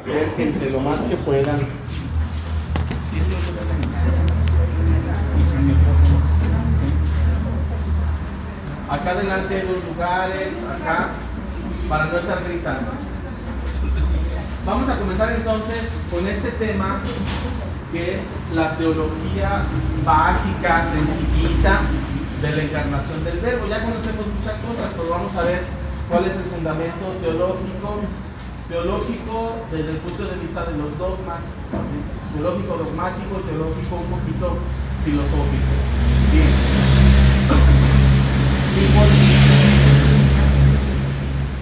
Acérquense lo más que puedan. Sí, sí, y sin micrófono. Sí. Acá adelante hay dos lugares, acá, para no estar gritando. Vamos a comenzar entonces con este tema, que es la teología básica, sencillita, de la encarnación del Verbo. Ya conocemos muchas cosas, pero vamos a ver cuál es el fundamento teológico desde el punto de vista de los dogmas, ¿sí? Teológico dogmático, teológico un poquito filosófico. Bien.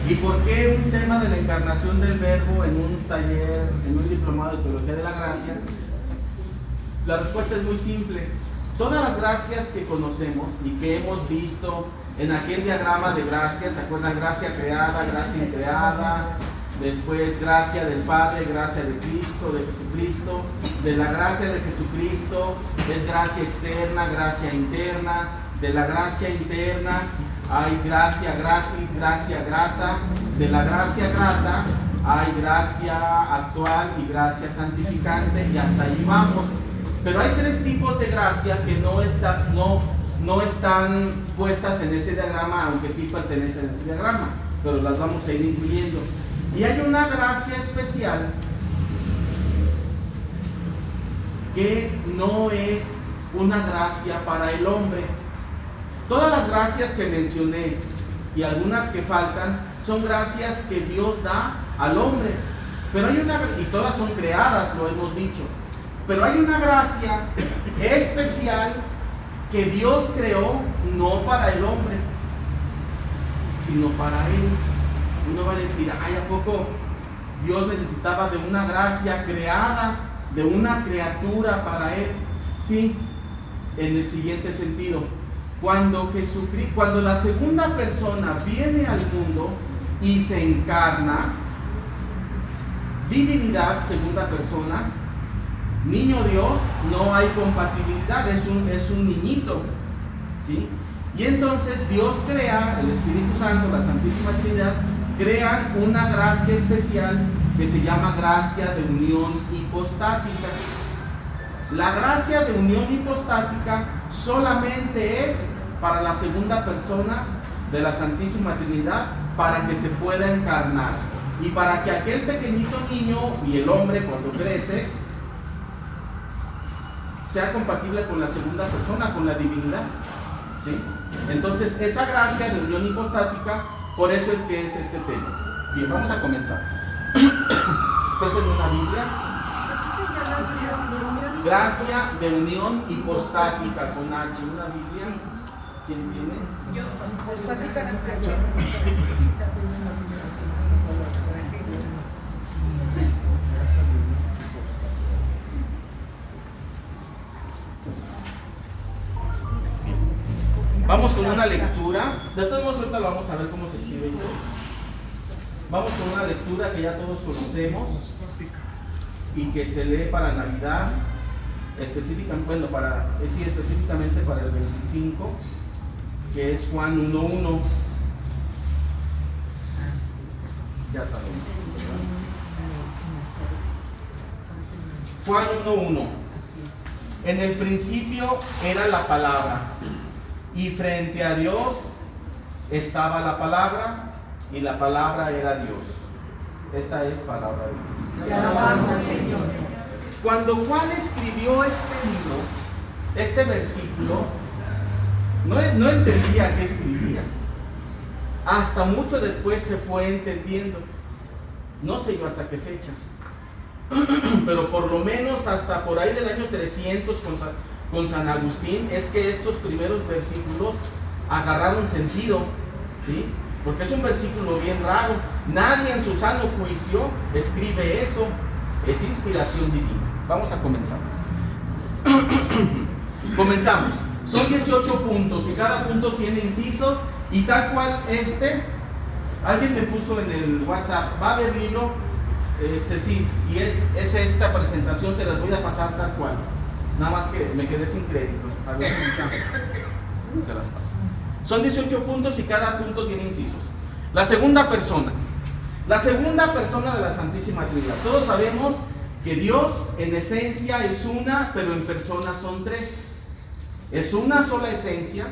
¿Y por qué un tema de la encarnación del Verbo en un taller, en un diplomado de teología de la gracia? La respuesta es muy simple. Todas las gracias que conocemos y que hemos visto en aquel diagrama de gracias, ¿se acuerdan? Gracia creada, gracia increada, después gracia del Padre, gracia de Cristo, de Jesucristo. De la gracia de Jesucristo es gracia externa, gracia interna. De la gracia interna hay gracia gratis, gracia grata. De la gracia grata hay gracia actual y gracia santificante, y hasta ahí vamos. Pero hay tres tipos de gracia que no están puestas en ese diagrama, aunque sí pertenecen a ese diagrama, pero las vamos a ir incluyendo. Y hay una gracia especial que no es una gracia para el hombre. Todas las gracias que mencioné y algunas que faltan son gracias que Dios da al hombre, pero hay una, y todas son creadas, lo hemos dicho. Pero hay una gracia especial que Dios creó no para el hombre, sino para él. Uno va a decir, ay, ¿a poco Dios necesitaba de una gracia creada, de una criatura para él? Sí, en el siguiente sentido. Cuando la segunda persona viene al mundo y se encarna, divinidad, segunda persona, niño Dios, no hay compatibilidad, es un niñito, ¿sí? Y entonces Dios crea, el Espíritu Santo, la Santísima Trinidad, crean una gracia especial que se llama gracia de unión hipostática. La gracia de unión hipostática solamente es para la segunda persona de la Santísima Trinidad, para que se pueda encarnar y para que aquel pequeñito niño y el hombre cuando crece sea compatible con la segunda persona, con la divinidad, ¿sí? Entonces, esa gracia de unión hipostática, por eso es que es este tema. Bien, vamos a comenzar. Préstenme una Biblia. Gracia de unión hipostática con H, una Biblia. ¿Quién tiene? Yo. Hipostática. Vamos con una lectura. De todos modos, ahorita lo vamos a ver cómo se escribe. Vamos con una lectura que ya todos conocemos y que se lee para Navidad, específicamente para el 25, que es Juan 1:1. Ya sabemos. Juan 1:1. En el principio era la palabra, y frente a Dios estaba la palabra, y la palabra era Dios. Esta es palabra de Dios. Te alabamos, Señor. Cuando Juan escribió este libro, este versículo, no entendía qué escribía. Hasta mucho después se fue entendiendo. No sé yo hasta qué fecha, pero por lo menos hasta por ahí del año 300 con San Agustín es que estos primeros versículos agarraron sentido, ¿sí? Porque es un versículo bien raro. Nadie en su sano juicio escribe eso. Es inspiración divina. Vamos a comenzar. Comenzamos. Son 18 puntos y cada punto tiene incisos, y tal cual alguien me puso en el WhatsApp, va a haber libro, sí, y es esta presentación, te las voy a pasar tal cual. Nada más que me quedé sin crédito. A ver si se las paso. Son 18 puntos y cada punto tiene incisos. La segunda persona. La segunda persona de la Santísima Trinidad. Todos sabemos que Dios en esencia es una, pero en persona son tres. Es una sola esencia,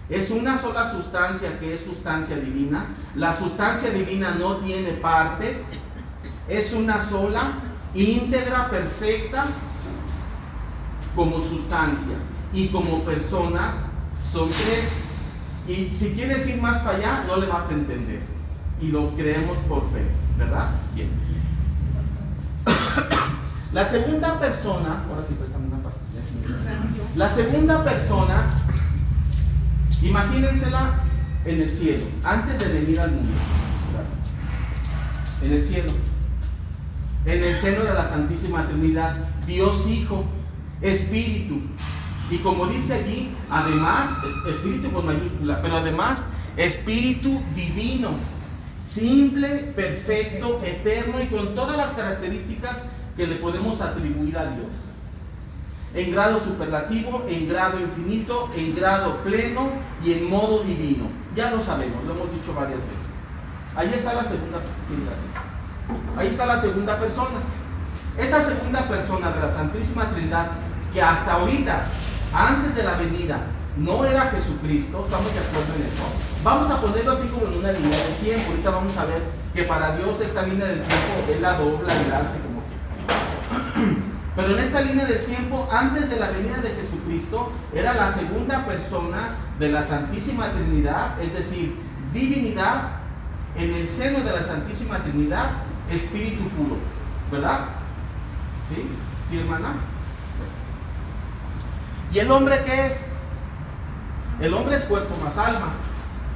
es una sola sustancia que es sustancia divina. La sustancia divina no tiene partes, es una sola, íntegra, perfecta como sustancia, y como personas son tres. Y si quieres ir más para allá, no le vas a entender, y lo creemos por fe, ¿verdad? Bien. La segunda persona, ahora sí, préstame una pastilla. La segunda persona, imagínensela en el cielo, antes de venir al mundo. En el cielo, en el seno de la Santísima Trinidad, Dios Hijo, Espíritu. Y como dice allí, además, Espíritu con mayúscula, pero además, Espíritu divino, simple, perfecto, eterno y con todas las características que le podemos atribuir a Dios. En grado superlativo, en grado infinito, en grado pleno y en modo divino. Ya lo sabemos, lo hemos dicho varias veces. Ahí está la segunda, sí, gracias. Ahí está la segunda persona. Esa segunda persona de la Santísima Trinidad, que hasta ahorita, antes de la venida, no era Jesucristo, estamos de acuerdo en eso. Vamos a ponerlo así como en una línea de tiempo. Ahorita vamos a ver que para Dios esta línea del tiempo Él la dobla y la hace como que. Pero en esta línea del tiempo, antes de la venida de Jesucristo, era la segunda persona de la Santísima Trinidad, es decir, divinidad en el seno de la Santísima Trinidad, Espíritu puro, ¿verdad? ¿Sí? ¿Sí, hermana? ¿Y el hombre qué es? El hombre es cuerpo más alma,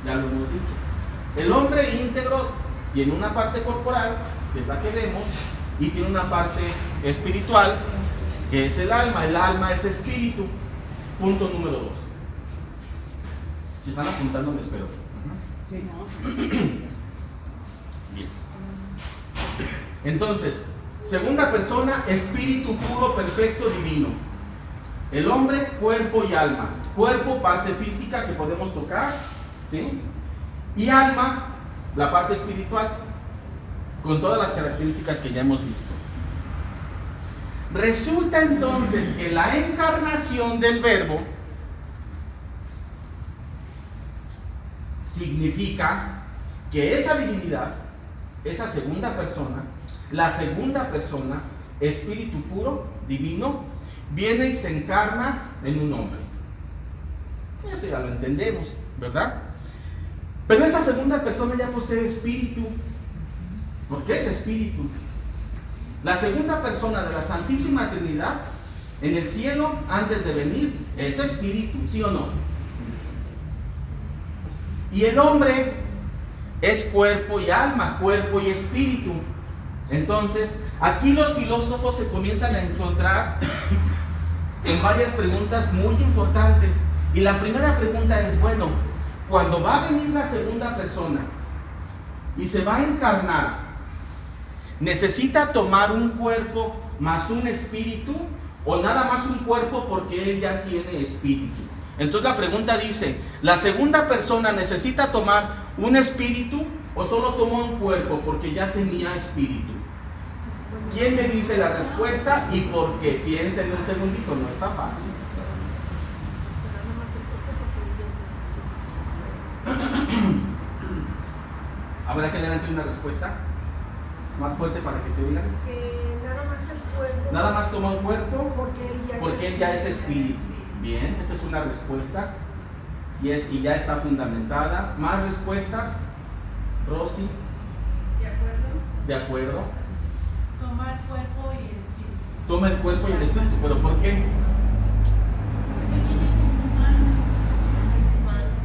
ya lo hemos dicho. El hombre íntegro tiene una parte corporal, que es la que vemos, y tiene una parte espiritual, que es el alma. El alma es espíritu. Punto número 2. Si están apuntando, me espero. Sí, no. Bien. Entonces, segunda persona, espíritu puro, perfecto, divino. El hombre, cuerpo y alma. Cuerpo, parte física que podemos tocar, ¿sí? Y alma, la parte espiritual, con todas las características que ya hemos visto. Resulta entonces que la encarnación del Verbo significa que esa divinidad, esa segunda persona, la segunda persona, espíritu puro, divino, viene y se encarna en un hombre. Eso ya lo entendemos, ¿verdad? Pero esa segunda persona ya posee espíritu. ¿Por qué es espíritu? La segunda persona de la Santísima Trinidad en el cielo, antes de venir, es espíritu, ¿sí o no? Y el hombre es cuerpo y alma, cuerpo y espíritu. Entonces, aquí los filósofos se comienzan a encontrar en varias preguntas muy importantes. Y la primera pregunta es, bueno, cuando va a venir la segunda persona y se va a encarnar, ¿necesita tomar un cuerpo más un espíritu o nada más un cuerpo porque él ya tiene espíritu? Entonces la pregunta dice, ¿la segunda persona necesita tomar un espíritu o solo tomó un cuerpo porque ya tenía espíritu? ¿Quién me dice la respuesta y por qué? Piensen un segundito, no está fácil. ¿Habrá que adelante una respuesta más fuerte para que te oigan? Nada más el cuerpo. Nada más toma un cuerpo porque él ya es espíritu. Bien, esa es una respuesta y ya está fundamentada. ¿Más respuestas? Rosy. ¿De acuerdo? De acuerdo. Toma el cuerpo y el espíritu. Toma el cuerpo y el espíritu, ¿pero por qué?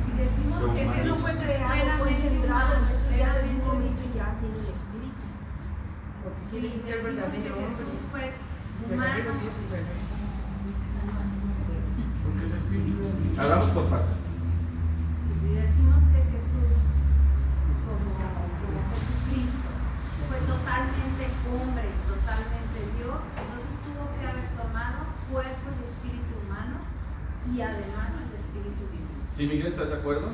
Si decimos que Ese no fue creado, fue engendrado, entonces ya desde un momento ya tiene el espíritu. si decimos que Jesús fue humano, Hablamos por partes. si decimos que Jesús, como Jesucristo, fue totalmente hombre, totalmente Dios, entonces tuvo que haber tomado cuerpo y espíritu humano y además el espíritu divino. ¿Sí, Miguel, estás de acuerdo?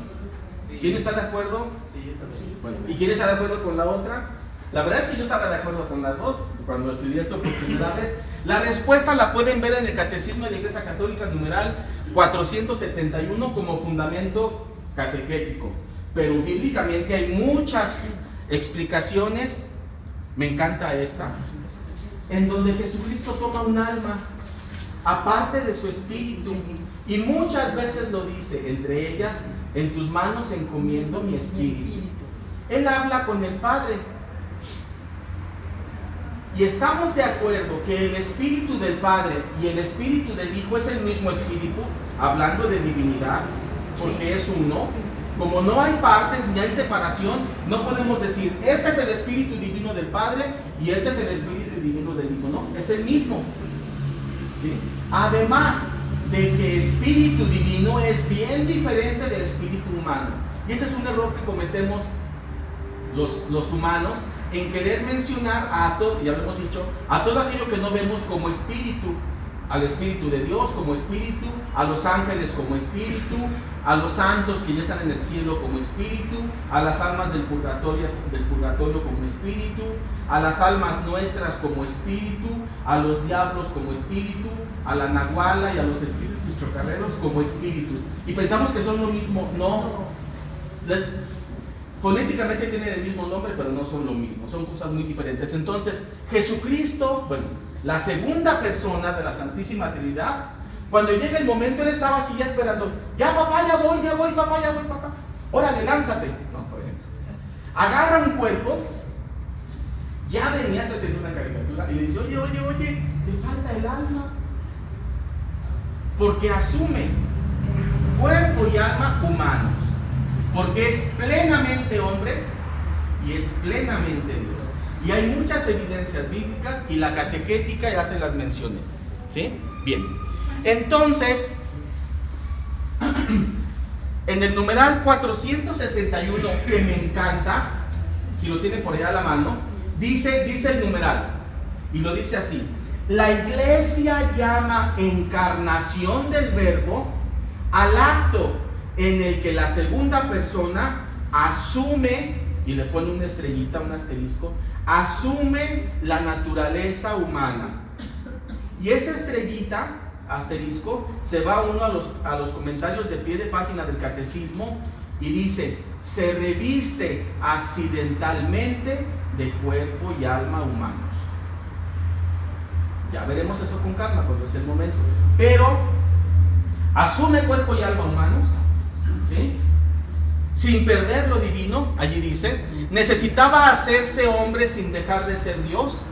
Sí. ¿Quién está de acuerdo? Sí, yo también. Bueno, ¿y quién está de acuerdo con la otra? La verdad es que yo estaba de acuerdo con las dos cuando estudié esto por primera vez. La respuesta la pueden ver en el Catecismo de la Iglesia Católica, numeral 471, como fundamento catequético. Pero bíblicamente hay muchas explicaciones, me encanta esta, en donde Jesucristo toma un alma, aparte de su espíritu, y muchas veces lo dice, entre ellas, en tus manos encomiendo mi espíritu. Él habla con el Padre. Y estamos de acuerdo que el espíritu del Padre y el espíritu del Hijo es el mismo espíritu, hablando de divinidad, porque es uno. Como no hay partes ni hay separación, no podemos decir, este es el espíritu divino del Padre y este es el espíritu divino del Hijo. No, es el mismo. ¿Sí? Además de que espíritu divino es bien diferente del espíritu humano. Y ese es un error que cometemos los humanos, en querer mencionar a todo, ya lo hemos dicho, a todo aquello que no vemos como espíritu, al espíritu de Dios como espíritu, a los ángeles como espíritu, a los santos que ya están en el cielo como espíritu, a las almas del purgatorio como espíritu, a las almas nuestras como espíritu, a los diablos como espíritu, a la nahuala y a los espíritus chocarreros como espíritus. Y pensamos que son lo mismo. No. Fonéticamente tienen el mismo nombre, pero no son lo mismo, son cosas muy diferentes. Entonces, Jesucristo, bueno, la segunda persona de la Santísima Trinidad, cuando llega el momento, él estaba así ya esperando, ya papá, ya voy, papá, órale, lánzate. No, por ejemplo, agarra un cuerpo, ya venía, estoy haciendo una caricatura, y le dice, oye, te falta el alma, porque asume cuerpo y alma humanos. Porque es plenamente hombre y es plenamente Dios. Y hay muchas evidencias bíblicas y la catequética ya se las mencioné. ¿Sí? Bien. Entonces, en el numeral 461, que me encanta, si lo tienen por allá a la mano, dice el numeral, y lo dice así: la Iglesia llama encarnación del Verbo al acto en el que la segunda persona asume, y le pone una estrellita, un asterisco, asume la naturaleza humana. Y esa estrellita, asterisco, se va uno a los comentarios de pie de página del Catecismo y dice, se reviste accidentalmente de cuerpo y alma humanos. Ya veremos eso con calma cuando es el momento. Pero asume cuerpo y alma humanos, ¿sí? Sin perder lo divino. Allí dice, necesitaba hacerse hombre sin dejar de ser Dios.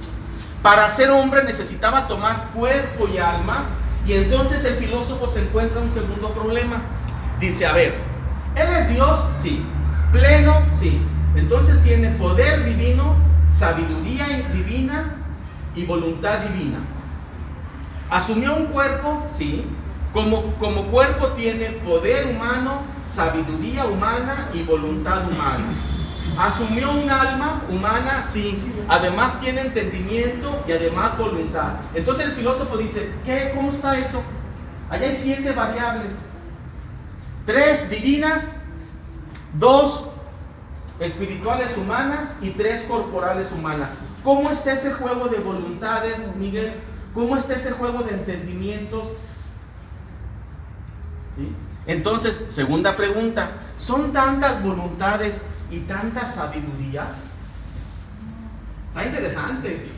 Para ser hombre necesitaba tomar cuerpo y alma. Y entonces el filósofo se encuentra un segundo problema. Dice, a ver, ¿él es Dios? Sí. ¿Pleno? Sí. Entonces tiene poder divino, sabiduría divina y voluntad divina. ¿Asumió un cuerpo? Sí. Como cuerpo tiene poder humano, sabiduría humana y voluntad humana. ¿Asumió un alma humana? Sí. Además tiene entendimiento y además voluntad. Entonces el filósofo dice, ¿qué? ¿Cómo está eso? Allá hay 7 variables. 3 divinas, 2 espirituales humanas y 3 corporales humanas. ¿Cómo está ese juego de voluntades, Miguel? ¿Cómo está ese juego de entendimientos? ¿Sí? Entonces, segunda pregunta, ¿son tantas voluntades y tantas sabidurías? Está interesante.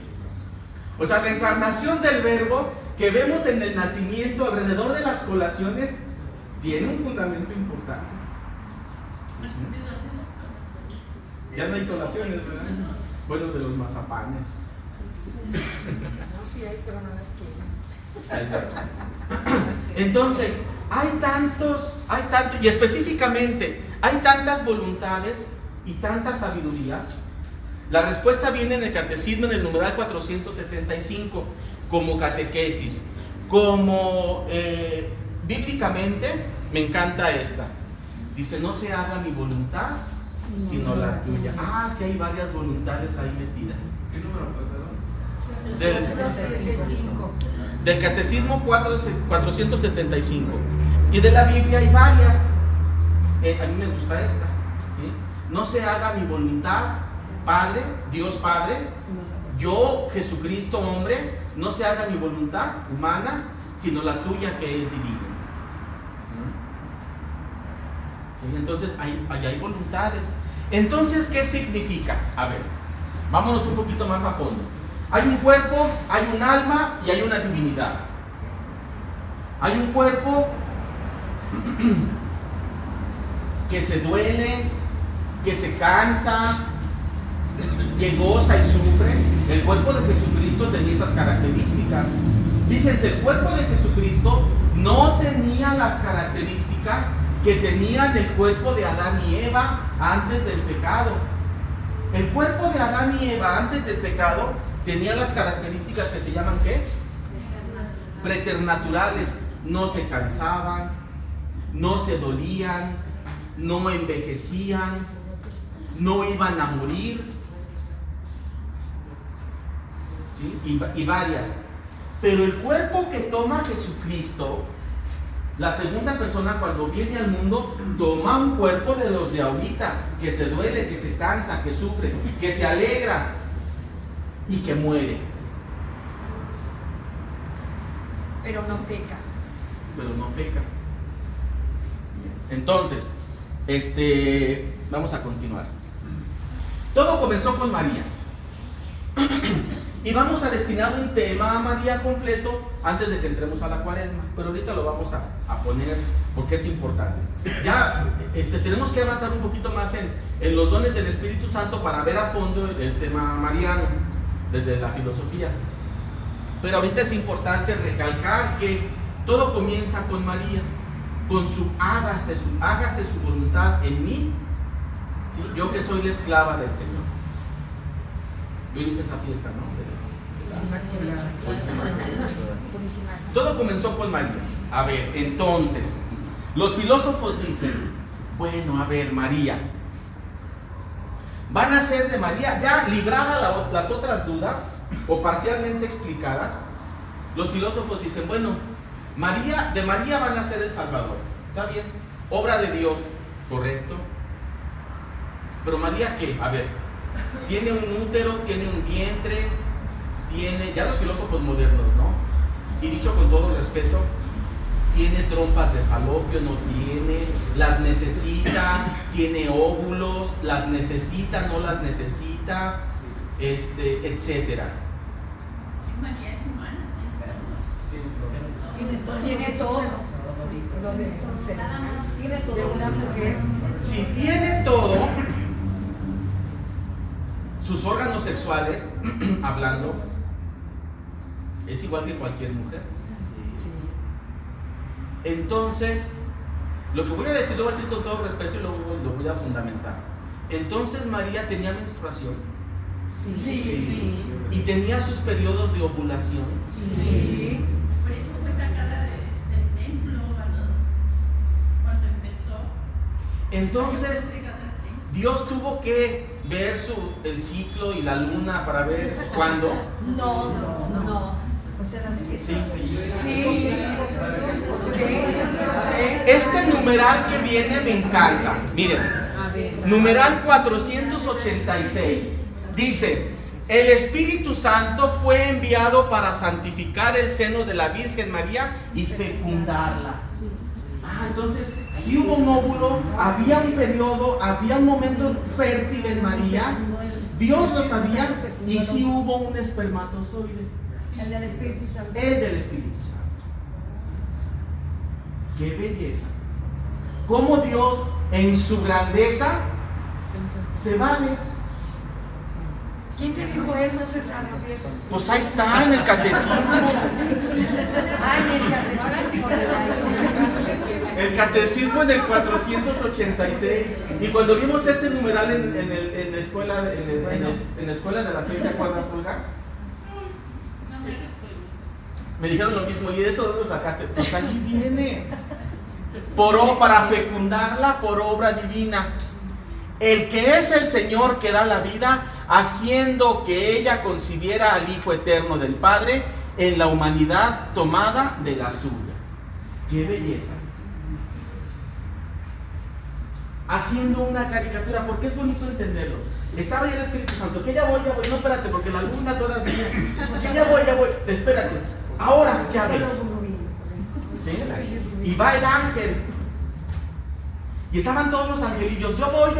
O sea, la encarnación del Verbo que vemos en el nacimiento alrededor de las colaciones tiene un fundamento importante. Ya no hay colaciones, ¿verdad? Bueno, de los mazapanes. No, sí hay, pero no las quiero. Entonces, hay tantos, y específicamente, hay tantas voluntades y tantas sabidurías. La respuesta viene en el Catecismo, en el numeral 475, como catequesis. Como bíblicamente, me encanta esta. Dice, no se haga mi voluntad, sino la tuya. Ah, sí hay varias voluntades ahí metidas. ¿Qué número fue, Del Catecismo 475. Y de la Biblia hay varias. A mí me gusta esta, ¿sí? No se haga mi voluntad, Padre, Dios Padre, yo, Jesucristo hombre, no se haga mi voluntad humana, sino la tuya que es divina. ¿Sí? Entonces, ahí hay voluntades. Entonces, ¿qué significa? A ver, vámonos un poquito más a fondo. Hay un cuerpo, hay un alma y hay una divinidad. Hay un cuerpo que se duele, que se cansa, que goza y sufre. El cuerpo de Jesucristo tenía esas características. Fíjense, el cuerpo de Jesucristo no tenía las características que tenían el cuerpo de Adán y Eva antes del pecado. El cuerpo de Adán y Eva antes del pecado tenía las características que se llaman ¿qué? Preternaturales. No se cansaban, no se dolían, no envejecían, no iban a morir, ¿sí? y varias. Pero el cuerpo que toma Jesucristo, la segunda persona cuando viene al mundo, toma un cuerpo de los de ahorita, que se duele, que se cansa, que sufre, que se alegra y que muere. Pero no peca. Pero no peca. Entonces, vamos a continuar. Todo comenzó con María. Y vamos a destinar un tema a María completo antes de que entremos a la Cuaresma. Pero ahorita lo vamos a poner porque es importante. Ya tenemos que avanzar un poquito más en los dones del Espíritu Santo para ver a fondo el tema mariano desde la filosofía. Pero ahorita es importante recalcar que todo comienza con María, con su hágase su voluntad en mí, ¿sí? Yo que soy la esclava del Señor. Yo hice esa fiesta, ¿no? Todo comenzó con María. A ver, entonces, los filósofos dicen, bueno, a ver, María, van a ser de María, ya libradas las otras dudas, o parcialmente explicadas, los filósofos dicen, bueno, de María van a ser el Salvador, ¿está bien? Obra de Dios, correcto. Pero María, ¿qué? A ver, tiene un útero, tiene un vientre, tiene, ya los filósofos modernos, ¿no? Y dicho con todo respeto, tiene trompas de falopio, no tiene, las necesita, tiene óvulos, las necesita, no las necesita, etcétera. María es humana. Tiene todo. Tiene todo de una mujer. Si tiene todo, sus órganos sexuales, hablando, es igual que cualquier mujer. Entonces, lo que voy a decir lo voy a decir con todo respeto y luego lo voy a fundamentar. Entonces María tenía menstruación. Sí. Y tenía sus periodos de ovulación. Sí. Por eso fue sacada del templo cuando empezó. Entonces, Dios tuvo que ver el ciclo y la luna para ver cuándo. No. Sí. ¿Qué? Este numeral que viene me encanta. Miren, numeral 486 dice: el Espíritu Santo fue enviado para santificar el seno de la Virgen María y fecundarla. Entonces, si hubo un óvulo, había un periodo, había un momento fértil en María, Dios lo sabía, y si hubo un espermatozoide. El del Espíritu Santo. El del Espíritu Santo. ¡Qué belleza! Cómo Dios en su grandeza se vale. ¿Quién te dijo eso, César? Pues ahí está en el catecismo. Ay, el catecismo. El catecismo en el 486. Y cuando vimos este numeral en la escuela, en la escuela de la fe, ¿te acuerdas, Olga? Me dijeron lo mismo, ¿y de eso dónde lo sacaste? Pues allí viene. Para fecundarla por obra divina. El que es el Señor que da la vida, haciendo que ella concibiera al Hijo eterno del Padre en la humanidad tomada de la suya. ¡Qué belleza! haciendo una caricatura, porque es bonito entenderlo. Estaba ya el Espíritu Santo, que ya voy, no, espérate, porque la luna todavía, que ya voy, espérate, ahora ya ve. ¿Sí? Y va el ángel, y estaban todos los angelillos, yo voy,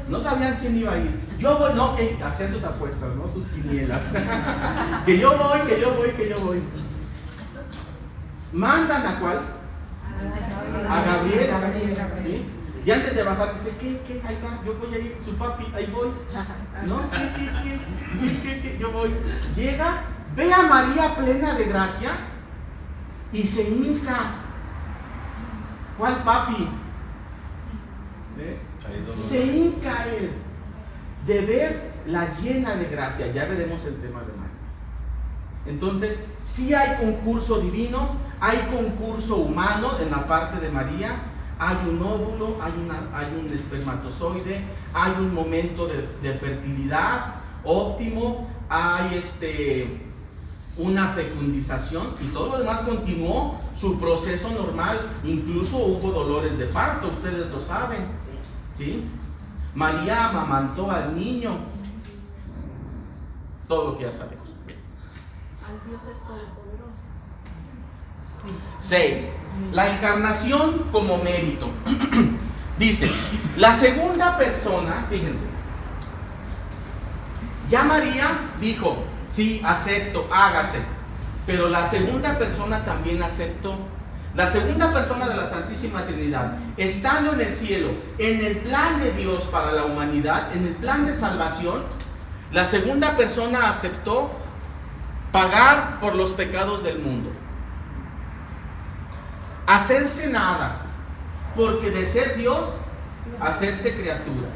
no sabían quién iba a ir, yo voy, no, que hacían sus apuestas, ¿no? Sus quinielas, que yo voy. Mandan ¿a cuál? A Gabriel, ¿sí? Y antes de bajar dice, ¿qué? Ahí va, yo voy a ir, su papi, ahí voy. ¿No? ¿Qué? Yo voy. Llega, ve a María plena de gracia y se hinca. ¿Cuál papi? Se hinca él de ver la llena de gracia. Ya veremos el tema de María. Entonces, sí hay concurso divino, hay concurso humano en la parte de María. Hay un óvulo, hay un espermatozoide, hay un momento de fertilidad óptimo, hay una fecundización y todo lo demás continuó su proceso normal. Incluso hubo dolores de parto, ustedes lo saben, ¿sí? María amamantó al niño, todo lo que ya sabemos. Al Dios es todopoderoso. 6. La encarnación como mérito. Dice, la segunda persona, fíjense, ya María dijo, sí, acepto, hágase, pero la segunda persona también aceptó. La segunda persona de la Santísima Trinidad, estando en el cielo, en el plan de Dios para la humanidad, en el plan de salvación, la segunda persona aceptó pagar por los pecados del mundo. Hacerse nada, porque de ser Dios, hacerse criatura,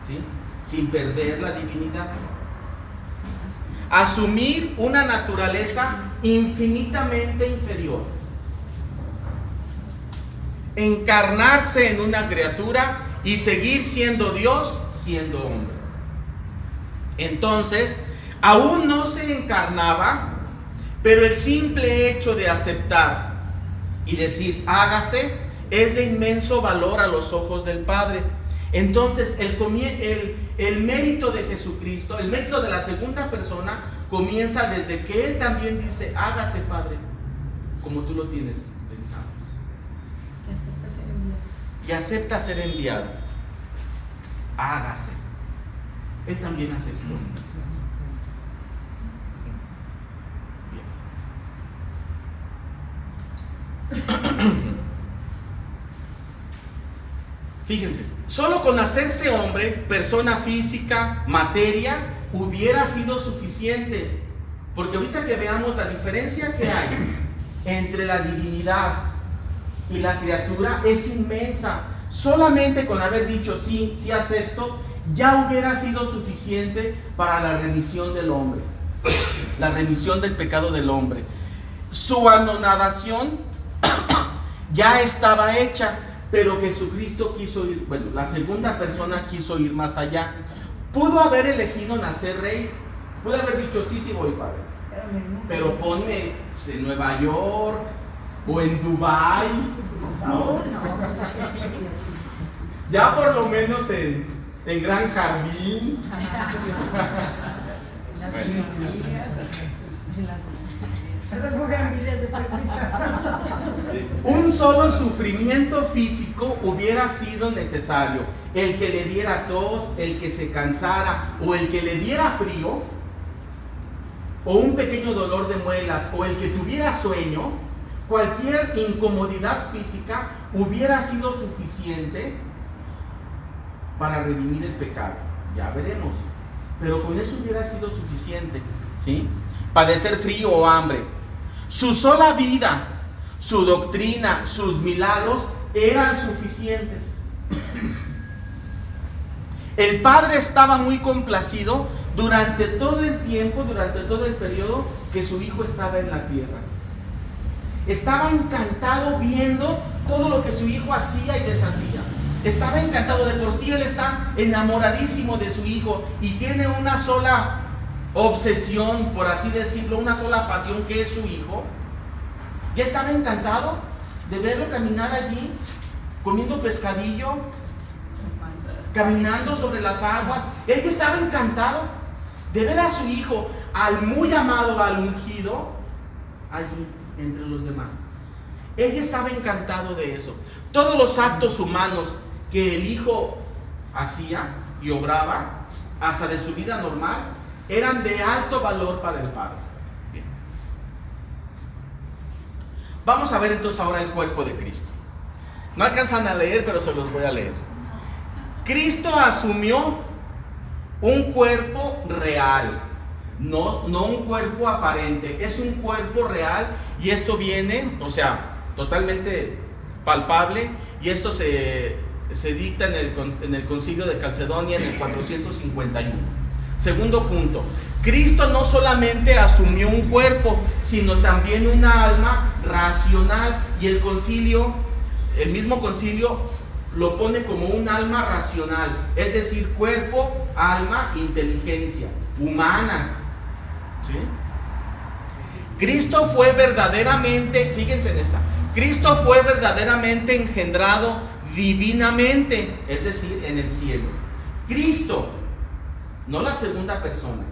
¿sí? Sin perder la divinidad. Asumir una naturaleza infinitamente inferior. Encarnarse en una criatura y seguir siendo Dios, siendo hombre. Entonces, aún no se encarnaba, pero el simple hecho de aceptar y decir, hágase, es de inmenso valor a los ojos del Padre. Entonces, el mérito de Jesucristo, el mérito de la segunda persona, comienza desde que Él también dice, hágase, Padre, como tú lo tienes pensado. Y acepta ser enviado. Hágase. Él también aceptó. Fíjense, solo con hacerse hombre, persona física, materia, hubiera sido suficiente. Porque ahorita que veamos la diferencia que hay entre la divinidad y la criatura es inmensa. Solamente con haber dicho sí acepto, ya hubiera sido suficiente para la remisión del hombre, la remisión del pecado del hombre. Su anonadación ya estaba hecha, pero Jesucristo quiso ir, bueno, la segunda persona quiso ir más allá. Pudo haber elegido nacer rey, pudo haber dicho sí voy, Padre, pero ponme en Nueva York o en Dubái, ¿no? Ya por lo menos en Gran Jardín. Un solo sufrimiento físico hubiera sido necesario. El que le diera tos, el que se cansara, o el que le diera frío, o un pequeño dolor de muelas, o el que tuviera sueño, cualquier incomodidad física hubiera sido suficiente para redimir el pecado. Ya veremos. Pero con eso hubiera sido suficiente, ¿sí? Padecer frío o hambre. Su sola vida, su doctrina, sus milagros eran suficientes. El Padre estaba muy complacido durante todo el tiempo, durante todo el periodo que su Hijo estaba en la tierra. Estaba encantado viendo todo lo que su Hijo hacía y deshacía. Estaba encantado, de por sí Él está enamoradísimo de su Hijo y tiene una sola obsesión, por así decirlo, una sola pasión, que es su Hijo. Ya estaba encantado de verlo caminar allí comiendo pescadillo, caminando sobre las aguas. Ella estaba encantado de ver a su hijo, al muy amado, al ungido, allí entre los demás. Ella estaba encantado de eso. Todos los actos humanos que el hijo hacía y obraba, hasta de su vida normal, eran de alto valor para el padre. Bien. Vamos a ver entonces ahora el cuerpo de Cristo. No alcanzan a leer, pero se los voy a leer. Cristo asumió un cuerpo real, no un cuerpo aparente, es un cuerpo real, y esto viene, o sea, totalmente palpable, y esto se dicta en el concilio de Calcedonia en el 451. Segundo punto, Cristo no solamente asumió un cuerpo, sino también una alma racional, y el mismo concilio lo pone como un alma racional, es decir, cuerpo, alma, inteligencia, humanas. ¿Sí? Cristo fue verdaderamente, fíjense en esta, Cristo fue verdaderamente engendrado divinamente, es decir, en el cielo. Cristo, no la segunda persona,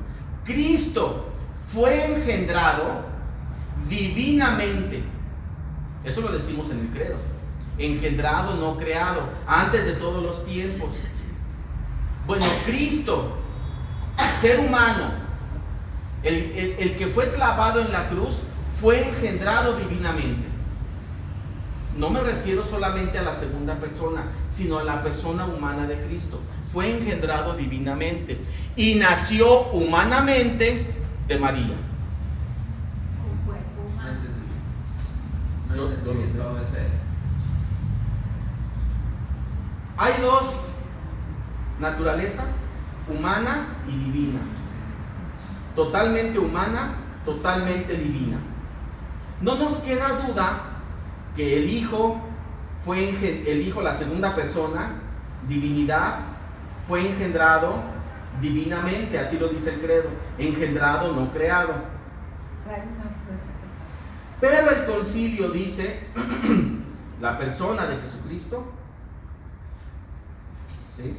Cristo fue engendrado divinamente. Eso lo decimos en el credo. Engendrado, no creado, antes de todos los tiempos. Bueno, Cristo, ser humano, el que fue clavado en la cruz, fue engendrado divinamente. No me refiero solamente a la segunda persona, sino a la persona humana de Cristo. Fue engendrado divinamente y nació humanamente de María. Un cuerpo humano. No entendí todo ese. Hay dos naturalezas, humana y divina. Totalmente humana, totalmente divina. No nos queda duda que el Hijo, la segunda persona, divinidad, fue engendrado divinamente, así lo dice el credo, engendrado, no creado. Pero el concilio dice, la persona de Jesucristo, ¿sí?,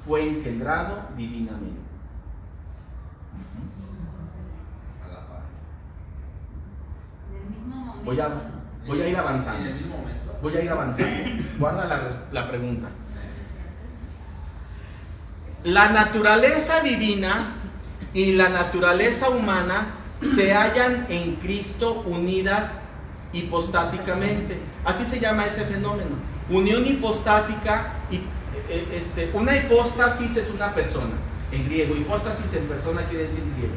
fue engendrado divinamente. A la par. En el mismo momento. Voy a ir avanzando. En el mismo momento. Voy a ir avanzando. Guarda la pregunta. La naturaleza divina y la naturaleza humana se hallan en Cristo unidas hipostáticamente. Así se llama ese fenómeno. Unión hipostática. Una hipóstasis es una persona en griego. Hipóstasis en persona quiere decir griego.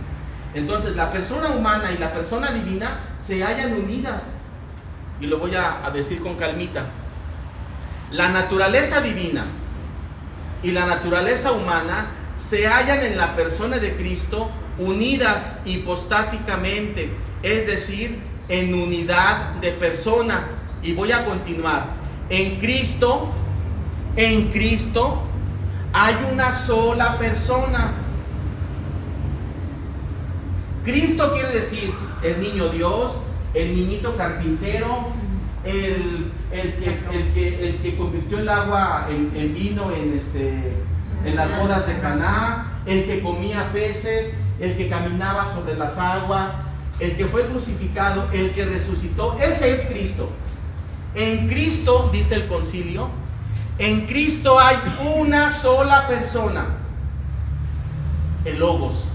Entonces la persona humana y la persona divina se hallan unidas. Y lo voy a decir con calmita. La naturaleza divina y la naturaleza humana se hallan en la persona de Cristo unidas hipostáticamente, es decir, en unidad de persona. Y voy a continuar. En Cristo hay una sola persona. Cristo quiere decir el niño Dios, el niñito carpintero, el que convirtió el agua en vino en las bodas de Caná, el que comía peces, el que caminaba sobre las aguas, el que fue crucificado, el que resucitó. Ese es Cristo. En Cristo, dice el concilio, en Cristo hay una sola persona, el Logos,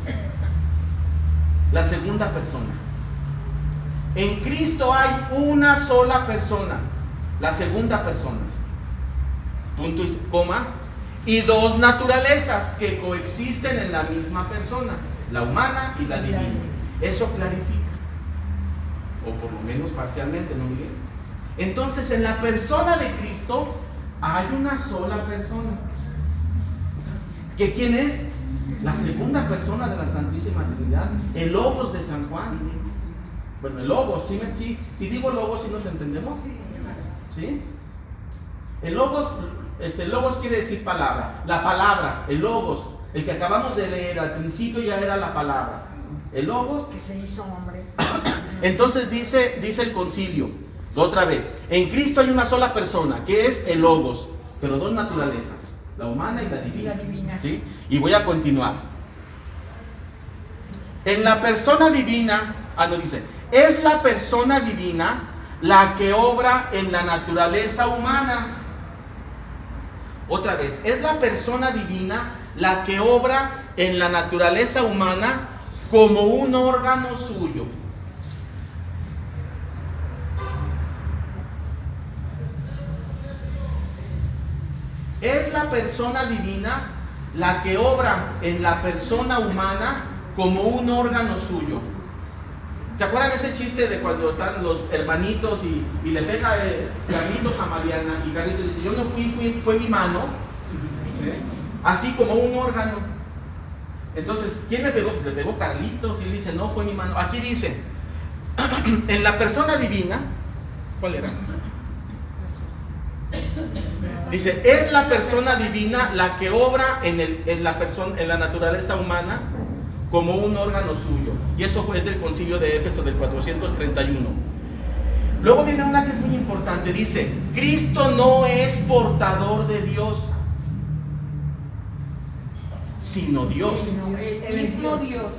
la segunda persona. En Cristo hay una sola persona, la segunda persona, punto y coma, y dos naturalezas que coexisten en la misma persona, la humana y la divina. Eso clarifica, o por lo menos parcialmente, ¿no, Miguel? Entonces, en la persona de Cristo hay una sola persona. ¿Que quién es? La segunda persona de la Santísima Trinidad, el Logos de San Juan. Bueno, el Logos, si digo Logos, ¿sí nos entendemos? ¿Sí? El Logos quiere decir palabra. La palabra, el Logos, el que acabamos de leer al principio ya era la palabra. El Logos que se hizo hombre. Entonces dice el concilio, otra vez, en Cristo hay una sola persona, que es el Logos, pero dos naturalezas. la humana y la divina. La divina. ¿Sí? Y voy a continuar. En la persona divina, no dice, es la persona divina la que obra en la naturaleza humana. Otra vez, es la persona divina la que obra en la naturaleza humana como un órgano suyo. Es la persona divina la que obra en la persona humana como un órgano suyo. ¿Se acuerdan ese chiste de cuando están los hermanitos y le pega Carlitos a Mariana y Carlitos dice, yo no fui, fue mi mano? Así como un órgano. Entonces, ¿quién le pegó? Pues le pegó Carlitos y él dice, no, fue mi mano. Aquí dice, en la persona divina, ¿cuál era? Dice, es la persona divina la que obra en la naturaleza humana como un órgano suyo. Y eso es del concilio de Éfeso del 431. Luego viene una que es muy importante. Dice, Cristo no es portador de Dios, sino Dios. El mismo Dios.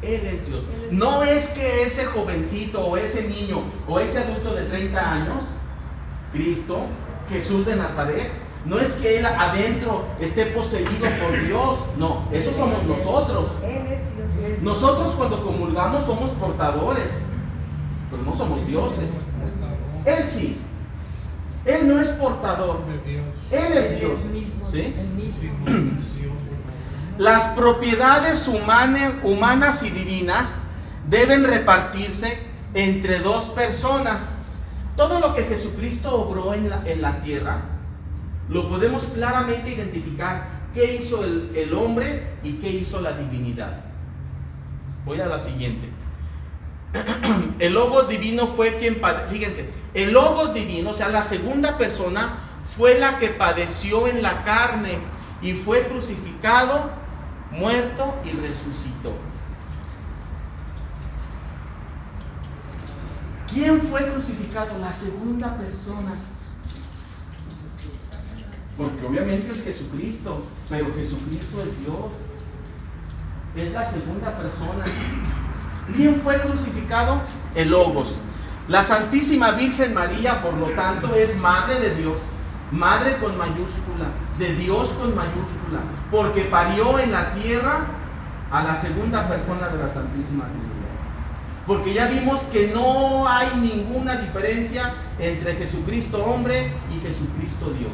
Él es Dios. No es que ese jovencito o ese niño o ese adulto de 30 años, Cristo, Jesús de Nazaret, no es que él adentro esté poseído por Dios. No, eso somos nosotros. Él es Dios. Nosotros cuando comulgamos somos portadores, pero no somos dioses. Él sí. Él no es portador. Él es Dios. ¿Sí? El mismo. Las propiedades humanas y divinas deben repartirse entre dos personas. Todo lo que Jesucristo obró en la tierra, lo podemos claramente identificar. ¿Qué hizo el hombre y qué hizo la divinidad? Voy a la siguiente. El Logos divino fue quien, fíjense, el Logos divino, o sea, la segunda persona, fue la que padeció en la carne y fue crucificado, muerto y resucitó. ¿Quién fue crucificado? La segunda persona. Porque obviamente es Jesucristo, pero Jesucristo es Dios. Es la segunda persona. ¿Quién fue crucificado? El Logos. La Santísima Virgen María, por lo tanto, es Madre de Dios. Madre con mayúscula, de Dios con mayúscula, porque parió en la tierra a la segunda persona de la Santísima Trinidad. Porque ya vimos que no hay ninguna diferencia entre Jesucristo hombre y Jesucristo Dios,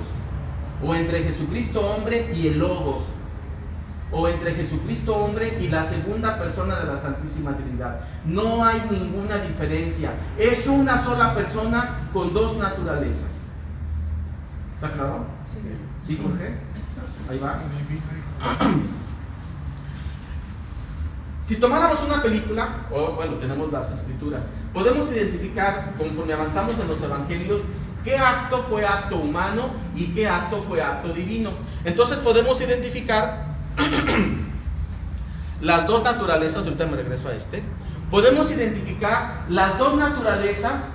o entre Jesucristo hombre y el Logos, o entre Jesucristo hombre y la segunda persona de la Santísima Trinidad. No hay ninguna diferencia. Es una sola persona con dos naturalezas. ¿Está claro? Sí. ¿Sí, Jorge? Ahí va. Si tomáramos una película, o bueno, tenemos las escrituras, podemos identificar, conforme avanzamos en los evangelios, qué acto fue acto humano y qué acto fue acto divino. Entonces podemos identificar las dos naturalezas. Ahorita me regreso a podemos identificar las dos naturalezas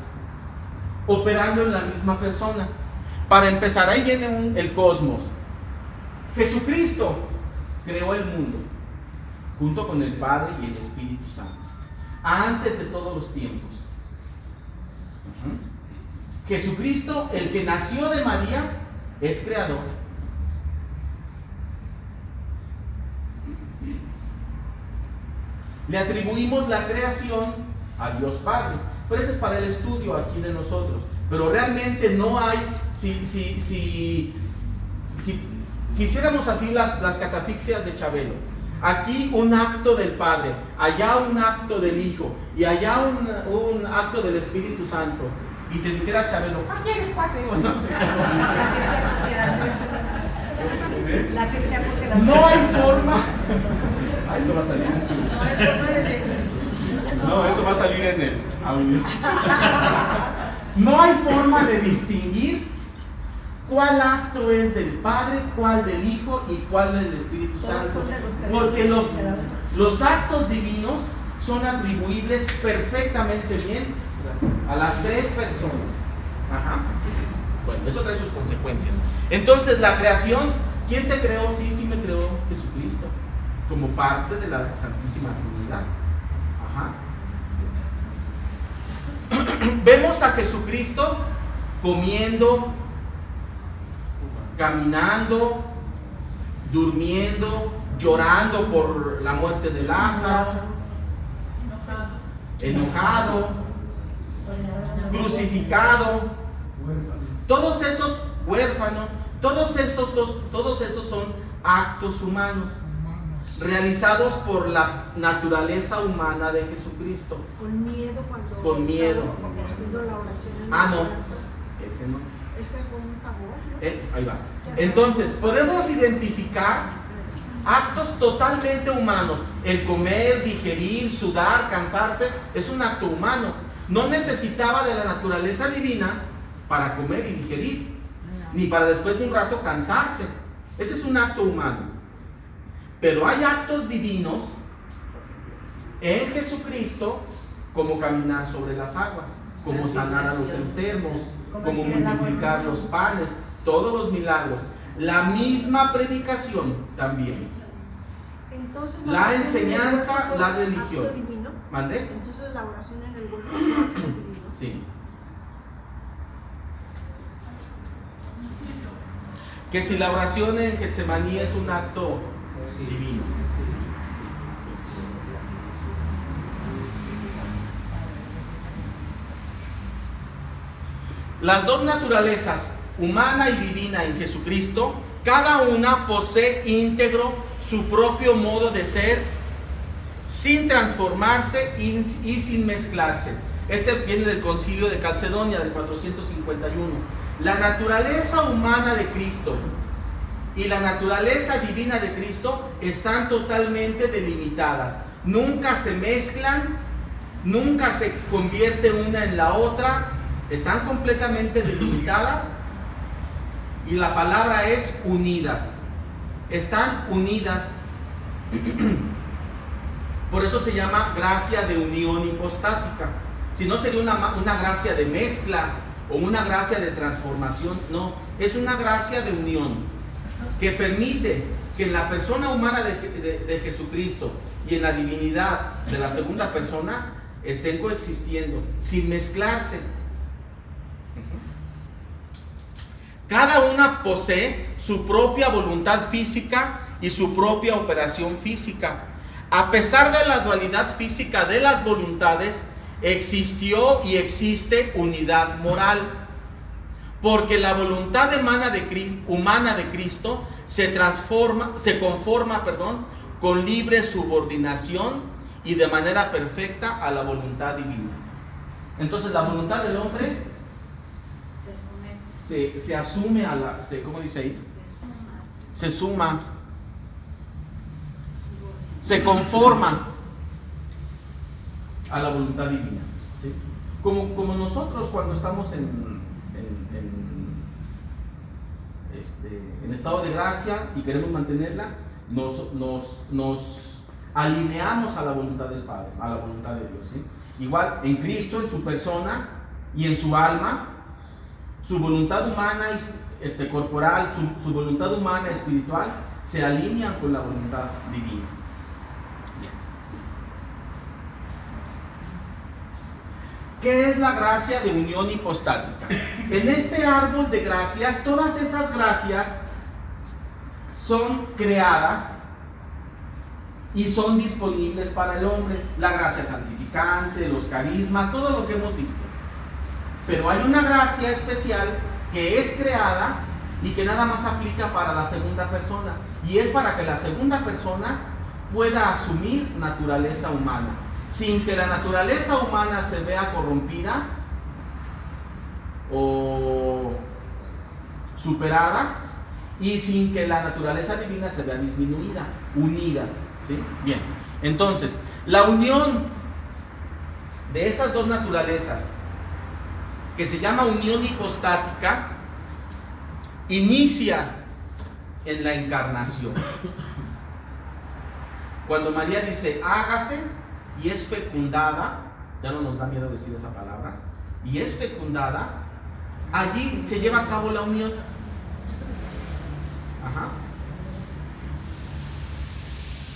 operando en la misma persona. Para empezar, ahí viene el cosmos. Jesucristo creó el mundo junto con el Padre y el Espíritu Santo, antes de todos los tiempos. Jesucristo, el que nació de María, es creador. Le atribuimos la creación a Dios Padre, pero ese es para el estudio aquí de nosotros. Pero realmente no hay, si hiciéramos así las catafixias de Chabelo, aquí un acto del Padre, allá un acto del Hijo y allá un acto del Espíritu Santo, y te dijera Chabelo, ¿quién es Padre? O no sé. La que sea porque las No hay forma. Eso va a salir. No hay forma de decir. No, eso va a salir en el audio. No hay forma de distinguir cuál acto es del Padre, cuál del Hijo y cuál del Espíritu Santo. Porque los actos divinos son atribuibles perfectamente bien a las tres personas. Bueno, eso trae sus consecuencias. Entonces, la creación ¿Quién te creó? Sí me creó Jesucristo, como parte de la Santísima Trinidad. Vemos a Jesucristo comiendo, caminando, durmiendo, llorando por la muerte de Lázaro, enojado, crucificado, todos esos huérfanos, todos esos son actos humanos realizados por la naturaleza humana de Jesucristo. Con miedo cuando con miedo. haciendo la oración en el No, cuarto. ese no. Ese fue un pavor, ¿no? Ahí va. Entonces, podemos identificar actos totalmente humanos. El comer, digerir, sudar, cansarse, es un acto humano. No necesitaba de la naturaleza divina para comer y digerir, ni para después de un rato cansarse. Ese es un acto humano. Pero hay actos divinos en Jesucristo, como caminar sobre las aguas, como sanar a los enfermos, como multiplicar los panes, todos los milagros. La misma predicación también. Entonces, La enseñanza, la religión. acto divino. ¿Mande? Entonces la oración en el huerto es un acto divino. Sí. Que si la oración en Getsemaní es un acto divino. Las dos naturalezas, humana y divina en Jesucristo, cada una posee íntegro su propio modo de ser, sin transformarse y sin mezclarse. Este viene del Concilio de Calcedonia del 451. La naturaleza humana de Cristo y la naturaleza divina de Cristo están totalmente delimitadas. Nunca se mezclan, nunca se convierte una en la otra. Están completamente delimitadas. Y la palabra es unidas. Están unidas. Por eso se llama gracia de unión hipostática. Si no, sería una gracia de mezcla o una gracia de transformación. No, es una gracia de unión que permite que en la persona humana de Jesucristo y en la divinidad de la segunda persona estén coexistiendo sin mezclarse. Cada una posee su propia voluntad física y su propia operación física. A pesar de la dualidad física de las voluntades, existió y existe unidad moral, porque la voluntad humana de Cristo se conforma con libre subordinación y de manera perfecta a la voluntad divina. Entonces la voluntad del hombre se asume a la, ¿cómo dice ahí? Se suma, se conforma a la voluntad divina, ¿sí? Como nosotros cuando estamos en estado de gracia y queremos mantenerla, nos alineamos a la voluntad del Padre, a la voluntad de Dios, ¿sí? Igual en Cristo, en su persona y en su alma, su voluntad humana corporal, su voluntad humana espiritual se alinean con la voluntad divina. ¿Qué es la gracia de unión hipostática? En este árbol de gracias, todas esas gracias son creadas y son disponibles para el hombre. La gracia santificante, los carismas, todo lo que hemos visto. Pero hay una gracia especial que es creada y que nada más aplica para la segunda persona. Y es para que la segunda persona pueda asumir naturaleza humana, sin que la naturaleza humana se vea corrompida o superada, y sin que la naturaleza divina se vea disminuida, unidas, ¿sí? Bien, entonces, la unión de esas dos naturalezas, que se llama unión hipostática, inicia en la encarnación. Cuando María dice, hágase, y es fecundada, ya no nos da miedo decir esa palabra, y es fecundada, allí se lleva a cabo la unión.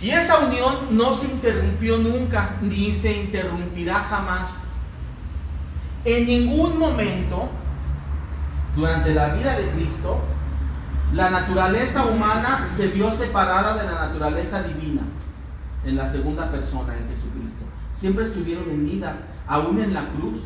Y esa unión no se interrumpió nunca, ni se interrumpirá jamás. En ningún momento, durante la vida de Cristo, la naturaleza humana se vio separada de la naturaleza divina en la segunda persona, en Jesucristo. Siempre estuvieron unidas, aún en la cruz.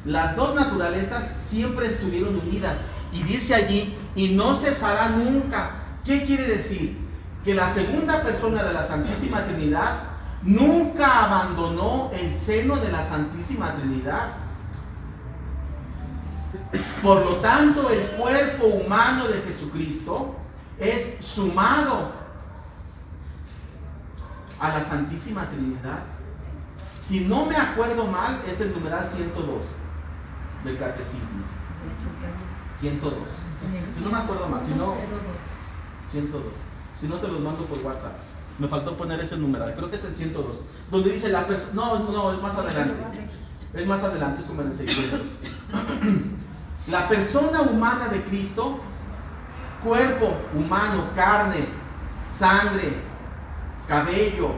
Las dos naturalezas siempre estuvieron unidas. Y dice allí, y no cesará nunca. ¿Qué quiere decir? Que la segunda persona de la Santísima Trinidad nunca abandonó el seno de la Santísima Trinidad. Por lo tanto, el cuerpo humano de Jesucristo es sumado a la Santísima Trinidad. Si no me acuerdo mal, es el numeral 102 del Catecismo. 102. Si no me acuerdo mal, si no, 102. Si no, se los mando por WhatsApp. Me faltó poner ese numeral, creo que es el 102. Donde dice la persona. No, es más adelante. Es más adelante, es como en el 600. La persona humana de Cristo, cuerpo humano, carne, sangre, cabello,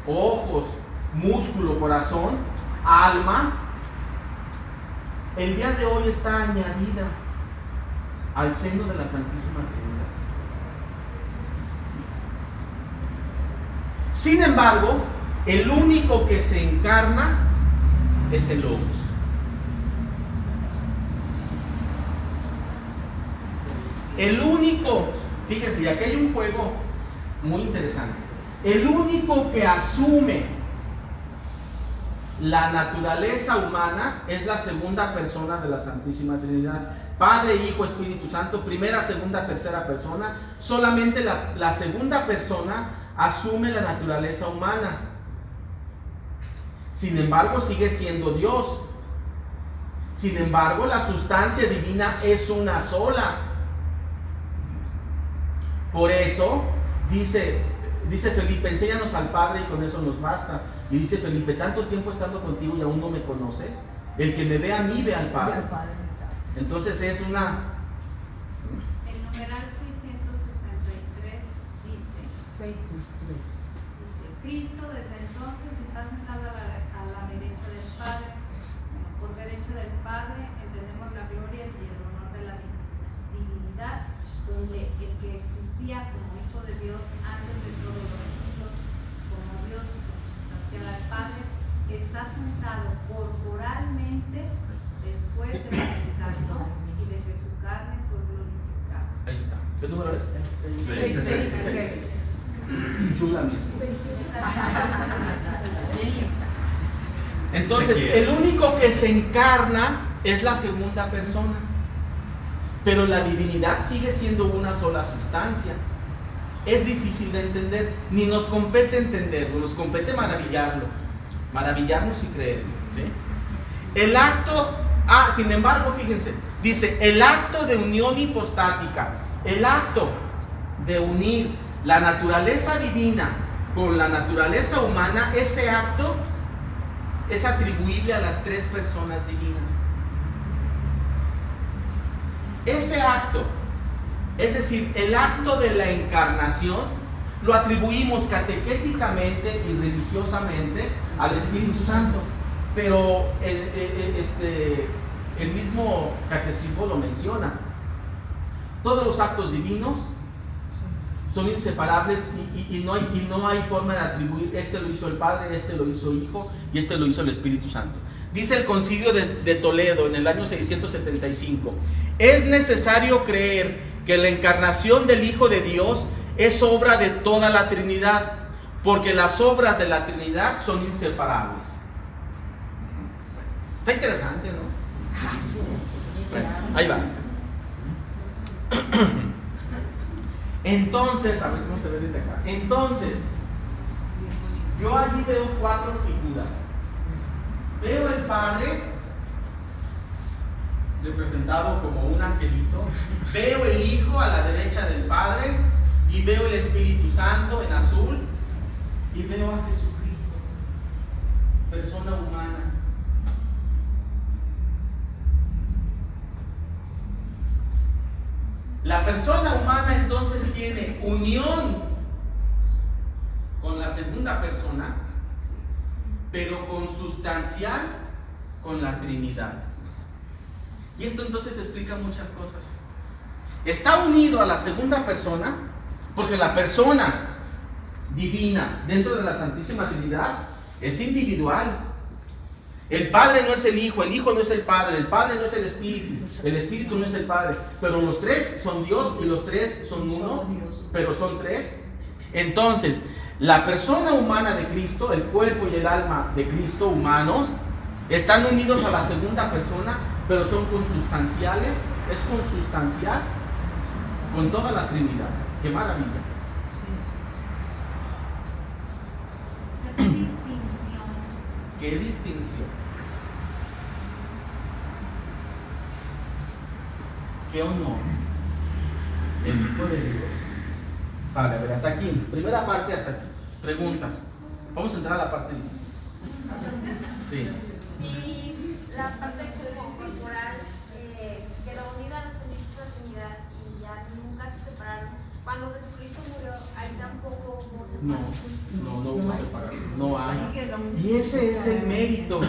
ojos, músculo, corazón, alma, el día de hoy está añadida al seno de la Santísima Trinidad. Sin embargo, el único que se encarna es el Logos. El único, fíjense, y aquí hay un juego muy interesante. El único que asume la naturaleza humana es la segunda persona de la Santísima Trinidad. Padre, Hijo, Espíritu Santo, primera, segunda, tercera persona. Solamente la segunda persona asume la naturaleza humana. Sin embargo, sigue siendo Dios. Sin embargo, la sustancia divina es una sola. Por eso, dice Felipe, enséñanos al Padre y con eso nos basta. Y dice Felipe, tanto tiempo estando contigo y aún no me conoces. El que me ve a mí ve al Padre. Entonces es una... El numeral 663 dice, Cristo desde entonces está sentado a la derecha del Padre. Por derecha del Padre entendemos la gloria y el honor de la divinidad, donde el que existía como Hijo de Dios antes de todos los siglos, como Dios y consubstancial al Padre, está sentado corporalmente después de que se encarnó y de que su carne fue glorificada. Ahí está. ¿Qué número es? 663. Chula mismo. Entonces, el único que se encarna es la segunda persona. Pero la divinidad sigue siendo una sola sustancia. Es difícil de entender, ni nos compete entenderlo, nos compete maravillarnos y creerlo, ¿sí? El acto, sin embargo, fíjense, dice, el acto de unión hipostática, el acto de unir la naturaleza divina con la naturaleza humana, ese acto es atribuible a las tres personas divinas. Ese acto, es decir, el acto de la encarnación, lo atribuimos catequéticamente y religiosamente al Espíritu Santo, pero el mismo catecismo lo menciona. Todos los actos divinos son inseparables y no hay forma de atribuir, este lo hizo el Padre, este lo hizo el Hijo y este lo hizo el Espíritu Santo. Dice el Concilio de Toledo en el año 675, es necesario creer que la encarnación del Hijo de Dios es obra de toda la Trinidad, porque las obras de la Trinidad son inseparables. Está interesante, ¿no? Bueno, ahí va. Entonces, a ver cómo se ve desde acá. Entonces, yo allí veo cuatro figuras. Veo el Padre representado como un angelito, veo el Hijo a la derecha del Padre y veo el Espíritu Santo en azul y veo a Jesucristo, persona humana. La persona humana entonces tiene unión con la segunda persona, pero consustancial con la Trinidad. Y esto entonces explica muchas cosas. Está unido a la segunda persona porque la persona divina dentro de la Santísima Trinidad es individual. El Padre no es el Hijo no es el Padre no es el Espíritu no es el Padre, pero los tres son Dios y los tres son uno, pero son tres. Entonces, la persona humana de Cristo, el cuerpo y el alma de Cristo humanos, están unidos a la segunda persona, pero son consustanciales, es consustancial con toda la Trinidad. ¡Qué maravilla! ¿Qué distinción? ¡Qué distinción! ¡Qué honor! El Hijo de Dios. Sale, a ver, hasta aquí. Primera parte hasta aquí. Preguntas. Vamos a entrar a la parte difícil. Sí. Sí, la parte como corporal quedó unida a la Santísima Trinidad y ya nunca se separaron. Cuando Jesucristo murió, ahí tampoco hubo separación. No hubo separación. No hay. Y ese es el mérito.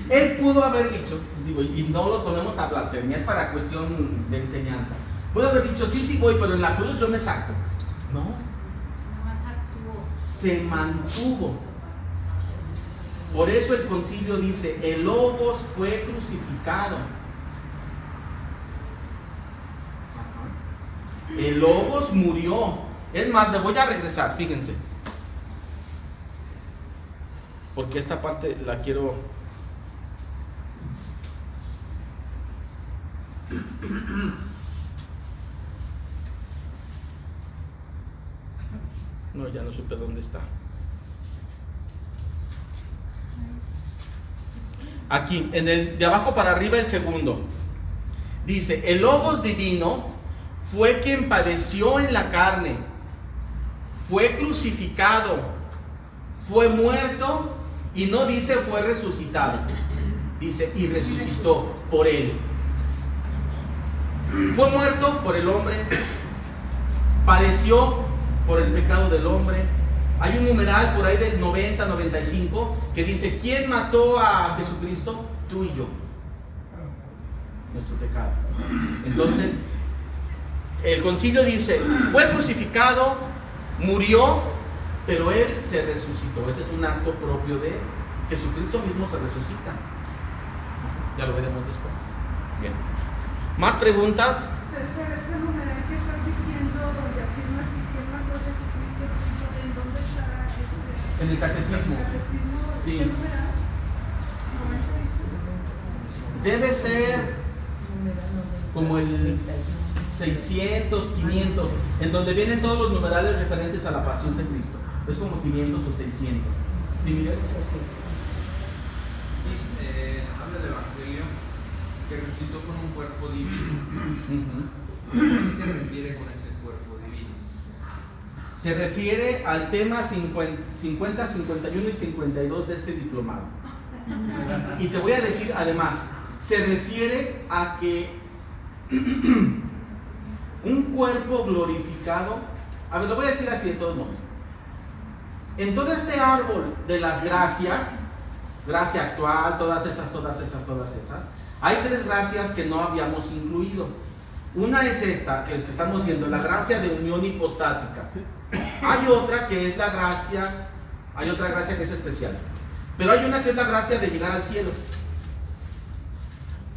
Él pudo haber dicho, digo, y no lo tomemos a blasfemia, es para cuestión de enseñanza. Pudo haber dicho, sí voy, pero en la cruz yo me saco. No. Nomás actuó. Se mantuvo. Por eso el concilio dice, el Logos fue crucificado. El Logos murió. Es más, me voy a regresar, fíjense. Porque esta parte la quiero... No, ya no supe dónde está. Aquí, en el de abajo para arriba, el segundo. Dice, el Logos divino fue quien padeció en la carne, fue crucificado, fue muerto y no dice fue resucitado. Dice, y resucitó por él. Fue muerto por el hombre, padeció por el pecado del hombre. Hay un numeral por ahí del 90-95 que dice, ¿quién mató a Jesucristo? Tú y yo. Nuestro pecado. Entonces, el concilio dice, fue crucificado, murió, pero él se resucitó. Ese es un acto propio de Jesucristo mismo, se resucita. Ya lo veremos después. Bien. ¿Más preguntas? César, ese numeral que estás diciendo, donde afirmas que quién mató a Jesucristo, ¿en dónde está En el catecismo. Sí. ¿Qué numeral? Debe ser como el 600, 500, en donde vienen todos los numerales referentes a la pasión de Cristo. Es como 500 o 600. ¿Sí, Miguel? Habla del Evangelio que resucitó con un cuerpo divino. ¿A qué se refiere con ese cuerpo divino? Se refiere al tema 50, 51 y 52 de este diplomado. Y te voy a decir además, se refiere a que un cuerpo glorificado, a ver, lo voy a decir así de todos modos. En todo este árbol de las gracias, gracia actual, todas esas, hay tres gracias que no habíamos incluido. Una es esta, que estamos viendo, la gracia de unión hipostática. Hay otra que es la gracia, hay otra gracia que es especial. Pero hay una que es la gracia de llegar al cielo.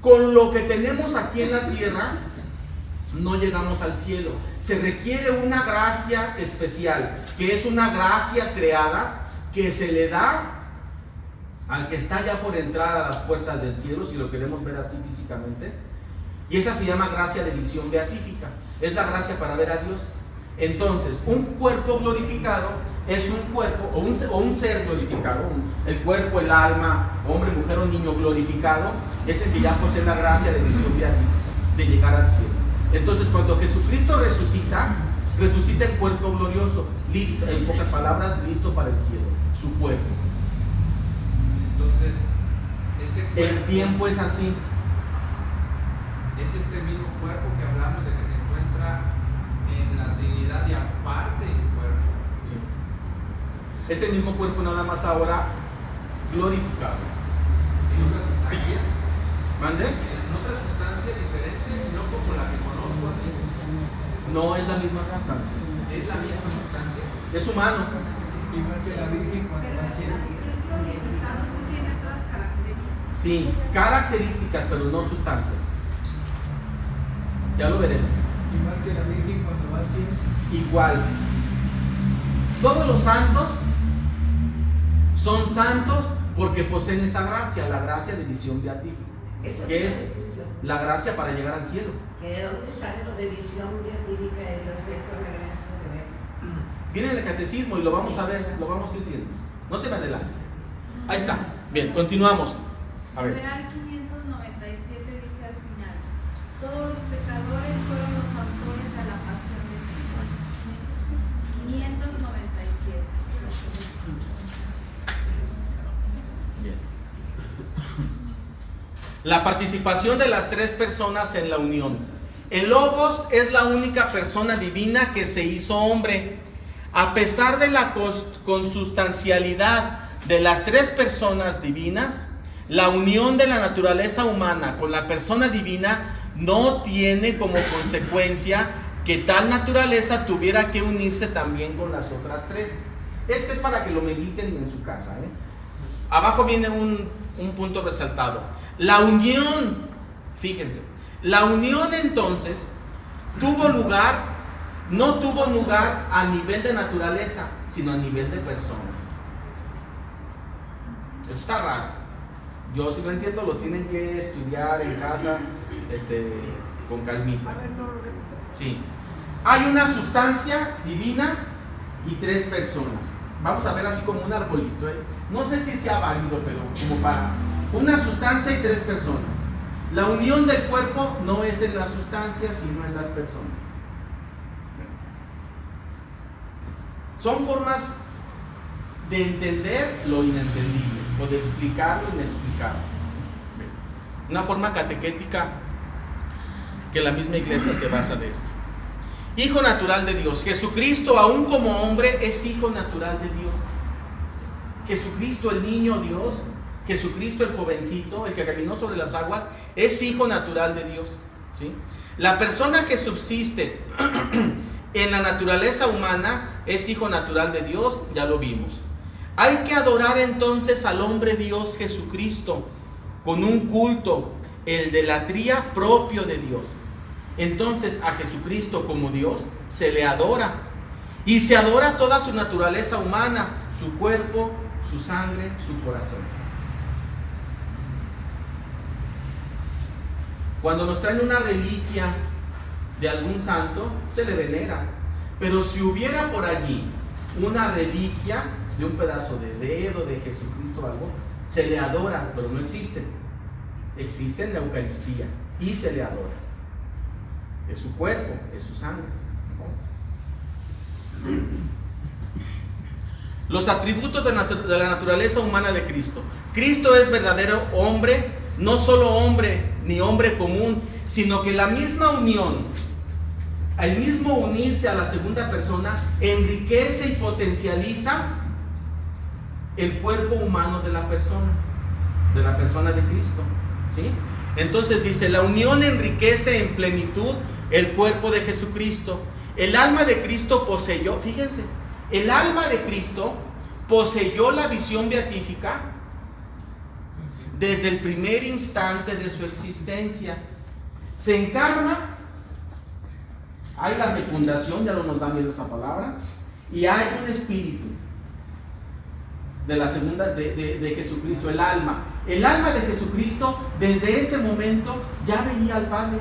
Con lo que tenemos aquí en la tierra, no llegamos al cielo. Se requiere una gracia especial, que es una gracia creada, que se le da al que está ya por entrar a las puertas del cielo, si lo queremos ver así físicamente. Y esa se llama gracia de visión beatífica. Es la gracia para ver a Dios. Entonces, un cuerpo glorificado es un cuerpo o un ser glorificado. El cuerpo, el alma, hombre, mujer o niño glorificado es el que ya posee la gracia de visión beatífica, de llegar al cielo. Entonces, cuando Jesucristo resucita en cuerpo glorioso, listo, en pocas palabras, listo para el cielo, su cuerpo. Entonces, ese cuerpo, el tiempo es así. es este mismo cuerpo que hablamos de que se encuentra en en la Trinidad y aparte el cuerpo. Sí. Este mismo cuerpo nada más ahora glorificado. En otra sustancia. ¿Mande? En otra sustancia diferente, no como la que conozco aquí. No es la misma sustancia. Es la misma sustancia. Es humano. Igual que la Virgen cuando Pero va al cielo. al ser glorificado sí tiene otras características. Sí, características, pero no sustancia. Ya lo veremos. Igual que la Virgen cuando va al cielo. Igual. Todos los santos son santos porque poseen esa gracia, la gracia de visión beatífica, que es la gracia para llegar al cielo. ¿De dónde sale lo de visión beatífica de Dios? Eso me lo de ver. Viene en el catecismo y lo vamos a ver, lo vamos a ir viendo. No se me adelante. Ahí está. Bien, continuamos. A ver. Numeral 597 dice al final: todos los pecadores fueron los autores de la pasión de Cristo. 597. Bien. La participación de las tres personas en la unión. El Logos es la única persona divina que se hizo hombre. A pesar de la consustancialidad de las tres personas divinas, la unión de la naturaleza humana con la persona divina no tiene como consecuencia que tal naturaleza tuviera que unirse también con las otras tres. Este es para que lo mediten en su casa, ¿eh? Abajo viene un punto resaltado. La unión, fíjense, la unión entonces no tuvo lugar a nivel de naturaleza, sino a nivel de personas. Eso está raro. Yo si no entiendo lo tienen que estudiar en casa, con calmita. Sí. Hay una sustancia divina y tres personas. Vamos a ver así como un arbolito, ¿eh? No sé si sea válido, pero como para una sustancia y tres personas. La unión del cuerpo no es en la sustancia, sino en las personas. Son formas de entender lo inentendible o de explicar lo inexplicable. Una forma catequética que la misma iglesia se basa de esto. Hijo natural de Dios. Jesucristo, aún como hombre, es hijo natural de Dios. Jesucristo, el niño Dios, Jesucristo, el jovencito, el que caminó sobre las aguas, es hijo natural de Dios, ¿sí? La persona que subsiste en la naturaleza humana es hijo natural de Dios, ya lo vimos. Hay que adorar entonces al hombre Dios Jesucristo con un culto, el de la tría propio de Dios. Entonces a Jesucristo como Dios se le adora y se adora toda su naturaleza humana, su cuerpo, su sangre, su corazón. Cuando nos traen una reliquia de algún santo, se le venera. Pero si hubiera por allí una reliquia de un pedazo de dedo de Jesucristo o algo, se le adora, pero no existe. Existe en la Eucaristía y se le adora. Es su cuerpo, es su sangre. Los atributos de la naturaleza humana de Cristo. Cristo es verdadero hombre, no solo hombre ni hombre común, sino que la misma unión, el mismo unirse a la segunda persona, enriquece y potencializa el cuerpo humano de la persona de Cristo, ¿sí? Entonces dice, la unión enriquece en plenitud el cuerpo de Jesucristo. El alma de Cristo poseyó, fíjense, el alma de Cristo poseyó la visión beatífica desde el primer instante de su existencia. Se encarna, hay la fecundación, ya no nos da miedo esa palabra, y hay un espíritu de la segunda de Jesucristo, el alma. El alma de Jesucristo desde ese momento ya veía al Padre.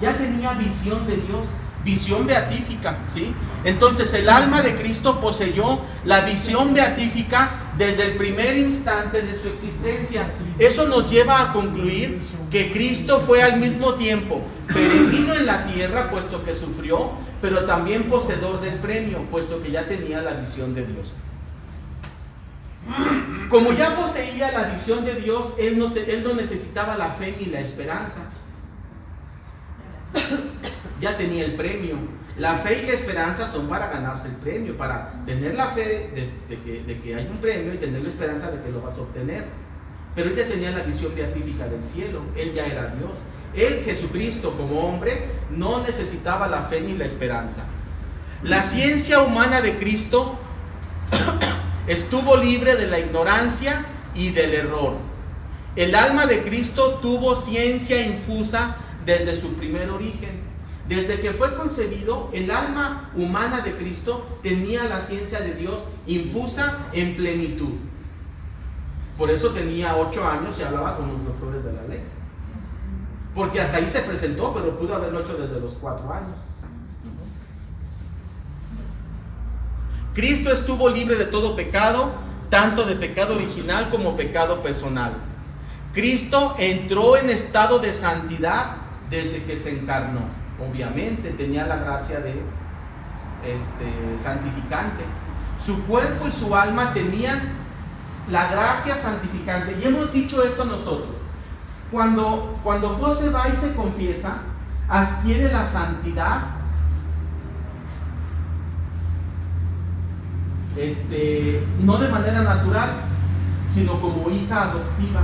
Ya tenía visión de Dios, visión beatífica, ¿sí? Entonces el alma de Cristo poseyó la visión beatífica desde el primer instante de su existencia. Eso nos lleva a concluir que Cristo fue al mismo tiempo peregrino en la tierra, puesto que sufrió, pero también poseedor del premio, puesto que ya tenía la visión de Dios. Como ya poseía la visión de Dios, él no necesitaba la fe ni la esperanza. ya tenía el premio. La fe y la esperanza son para ganarse el premio, para tener la fe de que hay un premio y tener la esperanza de que lo vas a obtener. Pero él ya tenía la visión beatífica del cielo, él ya era Dios. Él, Jesucristo, como hombre, no necesitaba la fe ni la esperanza. La ciencia humana de Cristo estuvo libre de la ignorancia y del error. El alma de Cristo tuvo ciencia infusa desde su primer origen. Desde que fue concebido, el alma humana de Cristo tenía la ciencia de Dios infusa en plenitud. Por eso tenía 8 años y hablaba con los doctores de la ley. Porque hasta ahí se presentó, pero pudo haberlo hecho desde los 4 años. Cristo estuvo libre de todo pecado, tanto de pecado original como pecado personal. Cristo entró en estado de santidad desde que se encarnó. Obviamente tenía la gracia de santificante. Su cuerpo y su alma tenían la gracia santificante. Y hemos dicho esto nosotros. Cuando José va y se confiesa, adquiere la santidad no de manera natural, sino como hija adoptiva,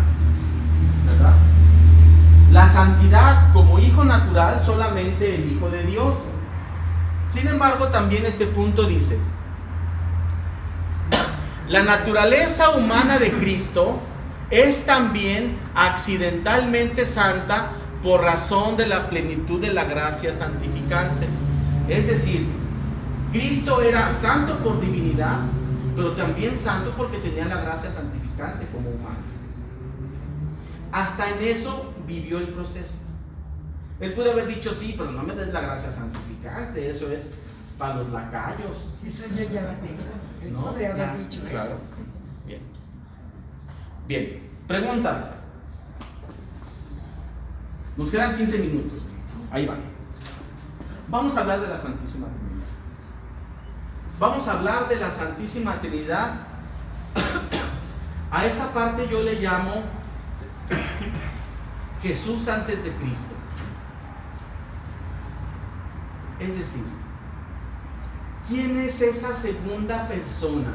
¿verdad? La santidad como hijo natural solamente el Hijo de Dios. Sin embargo, también este punto dice: la naturaleza humana de Cristo es también accidentalmente santa por razón de la plenitud de la gracia santificante. Es decir, Cristo era santo por divinidad, pero también santo porque tenía la gracia santificante como humano. Hasta en eso vivió el proceso. Él pudo haber dicho: sí, pero no me des la gracia santificante, eso es para los lacayos. Eso yo ya lo tengo. Él ¿No? podría haber dicho Claro. eso. Bien, preguntas. Nos quedan 15 minutos. Ahí van. Vamos a hablar de la Santísima Trinidad. Vamos a hablar de la Santísima Trinidad. A esta parte yo le llamo Jesús antes de Cristo. Es decir, ¿quién es esa segunda persona?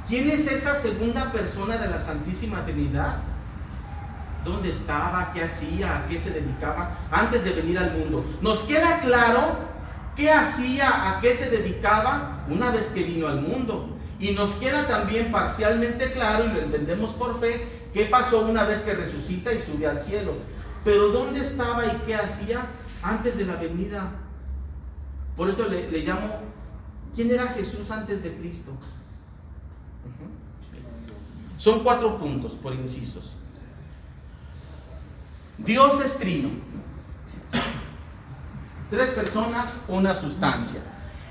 ¿Quién es esa segunda persona de la Santísima Trinidad? ¿Dónde estaba? ¿Qué hacía? ¿A qué se dedicaba antes de venir al mundo? Nos queda claro qué hacía, a qué se dedicaba una vez que vino al mundo. Y nos queda también parcialmente claro, y lo entendemos por fe, qué pasó una vez que resucita y sube al cielo. Pero ¿dónde estaba y qué hacía antes de la venida? Por eso le llamo, ¿quién era Jesús antes de Cristo? Son 4 puntos por incisos. Dios es trino. 3 personas, una sustancia.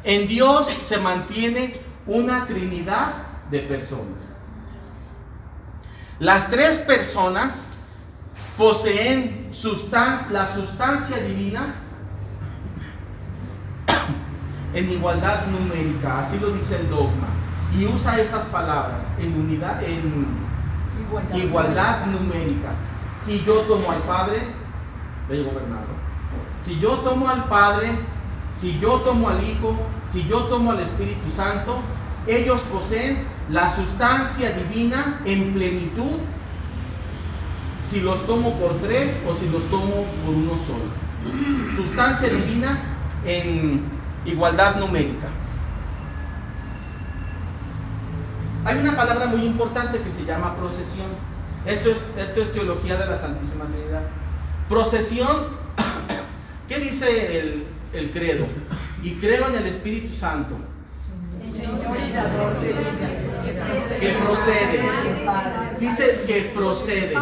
En Dios se mantiene una trinidad de personas. Las 3 personas poseen la sustancia divina en igualdad numérica, así lo dice el dogma, y usa esas palabras en unidad, en igualdad numérica. Si yo tomo al Padre, Bello Bernardo, si yo tomo al Padre, si yo tomo al Hijo, si yo tomo al Espíritu Santo, ellos poseen la sustancia divina en plenitud, si los tomo por 3 o si los tomo por uno solo. Sustancia divina en igualdad numérica. Hay una palabra muy importante que se llama procesión. Esto es teología de la Santísima Trinidad. Procesión, ¿qué dice el credo? Y creo en el Espíritu Santo, Señor y dador de vida, que procede. Dice que procede.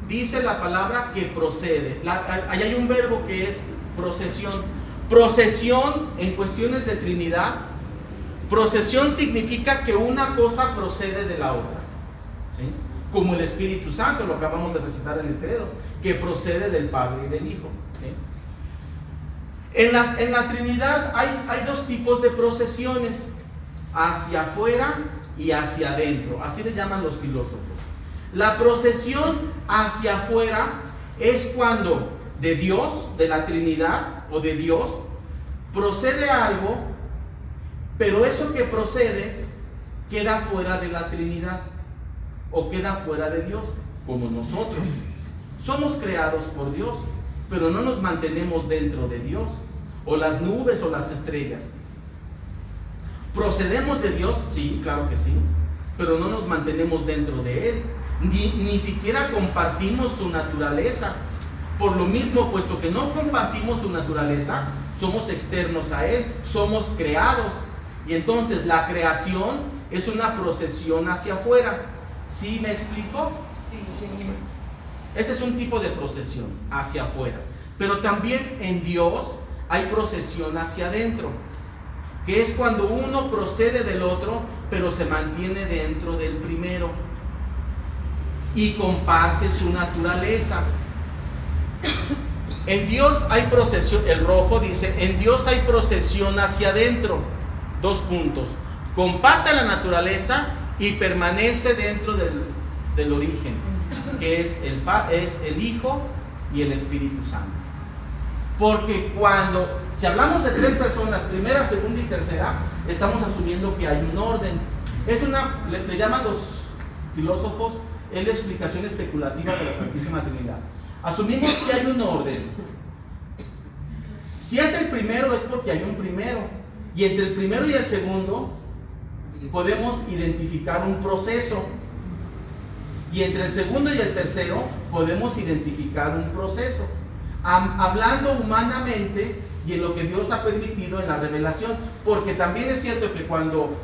Dice la palabra que procede. Ahí hay un verbo que es procesión. Procesión en cuestiones de Trinidad. Procesión significa que una cosa procede de la otra, ¿sí? Como el Espíritu Santo, lo acabamos de recitar en el credo, que procede del Padre y del Hijo, ¿sí? En la Trinidad hay 2 tipos de procesiones, hacia afuera y hacia adentro, así le llaman los filósofos. La procesión hacia afuera es cuando de Dios, de la Trinidad o de Dios, procede algo, pero eso que procede queda fuera de la Trinidad o queda fuera de Dios, como nosotros. Somos creados por Dios, pero no nos mantenemos dentro de Dios, o las nubes o las estrellas. ¿Procedemos de Dios? Sí, claro que sí, pero no nos mantenemos dentro de Él, ni siquiera compartimos su naturaleza. Por lo mismo, puesto que no compartimos su naturaleza, somos externos a Él, somos creados. Y entonces la creación es una procesión hacia afuera. ¿Sí me explico? Sí. Ese es un tipo de procesión hacia afuera. Pero también en Dios hay procesión hacia adentro, que es cuando uno procede del otro, pero se mantiene dentro del primero y comparte su naturaleza. En Dios hay procesión, el rojo dice, en Dios hay procesión hacia adentro. 2 puntos. Comparte la naturaleza y permanece dentro del origen, que es el Hijo y el Espíritu Santo. Porque si hablamos de 3 personas, primera, segunda y tercera, estamos asumiendo que hay un orden. Le llaman los filósofos, es la explicación especulativa de la Santísima Trinidad. Asumimos que hay un orden. Si es el primero, es porque hay un primero. Y entre el primero y el segundo podemos identificar un proceso. Y entre el segundo y el tercero podemos identificar un proceso. Hablando humanamente y en lo que Dios ha permitido en la revelación. Porque también es cierto que cuando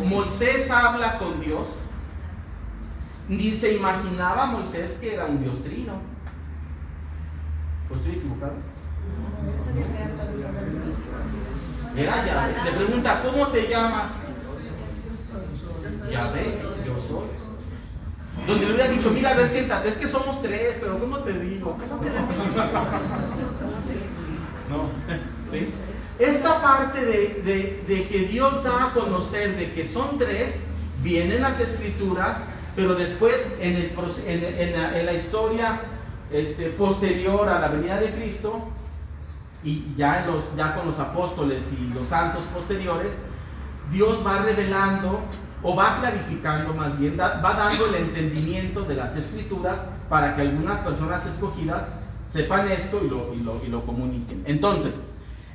Moisés habla con Dios, ni se imaginaba Moisés que era un Dios trino. ¿O estoy equivocado? Era Yahvé. Le pregunta, ¿cómo te llamas? Yahvé, yo soy. Donde le hubiera dicho, mira, a ver, siéntate, es que somos 3, pero ¿cómo te digo? No, ¿sí? Esta parte de que Dios da a conocer de que son 3, viene en las Escrituras, pero después en la historia posterior a la venida de Cristo, y ya con los apóstoles y los santos posteriores, Dios va revelando o va clarificando, más bien va dando el entendimiento de las Escrituras para que algunas personas escogidas sepan esto y lo comuniquen. Entonces,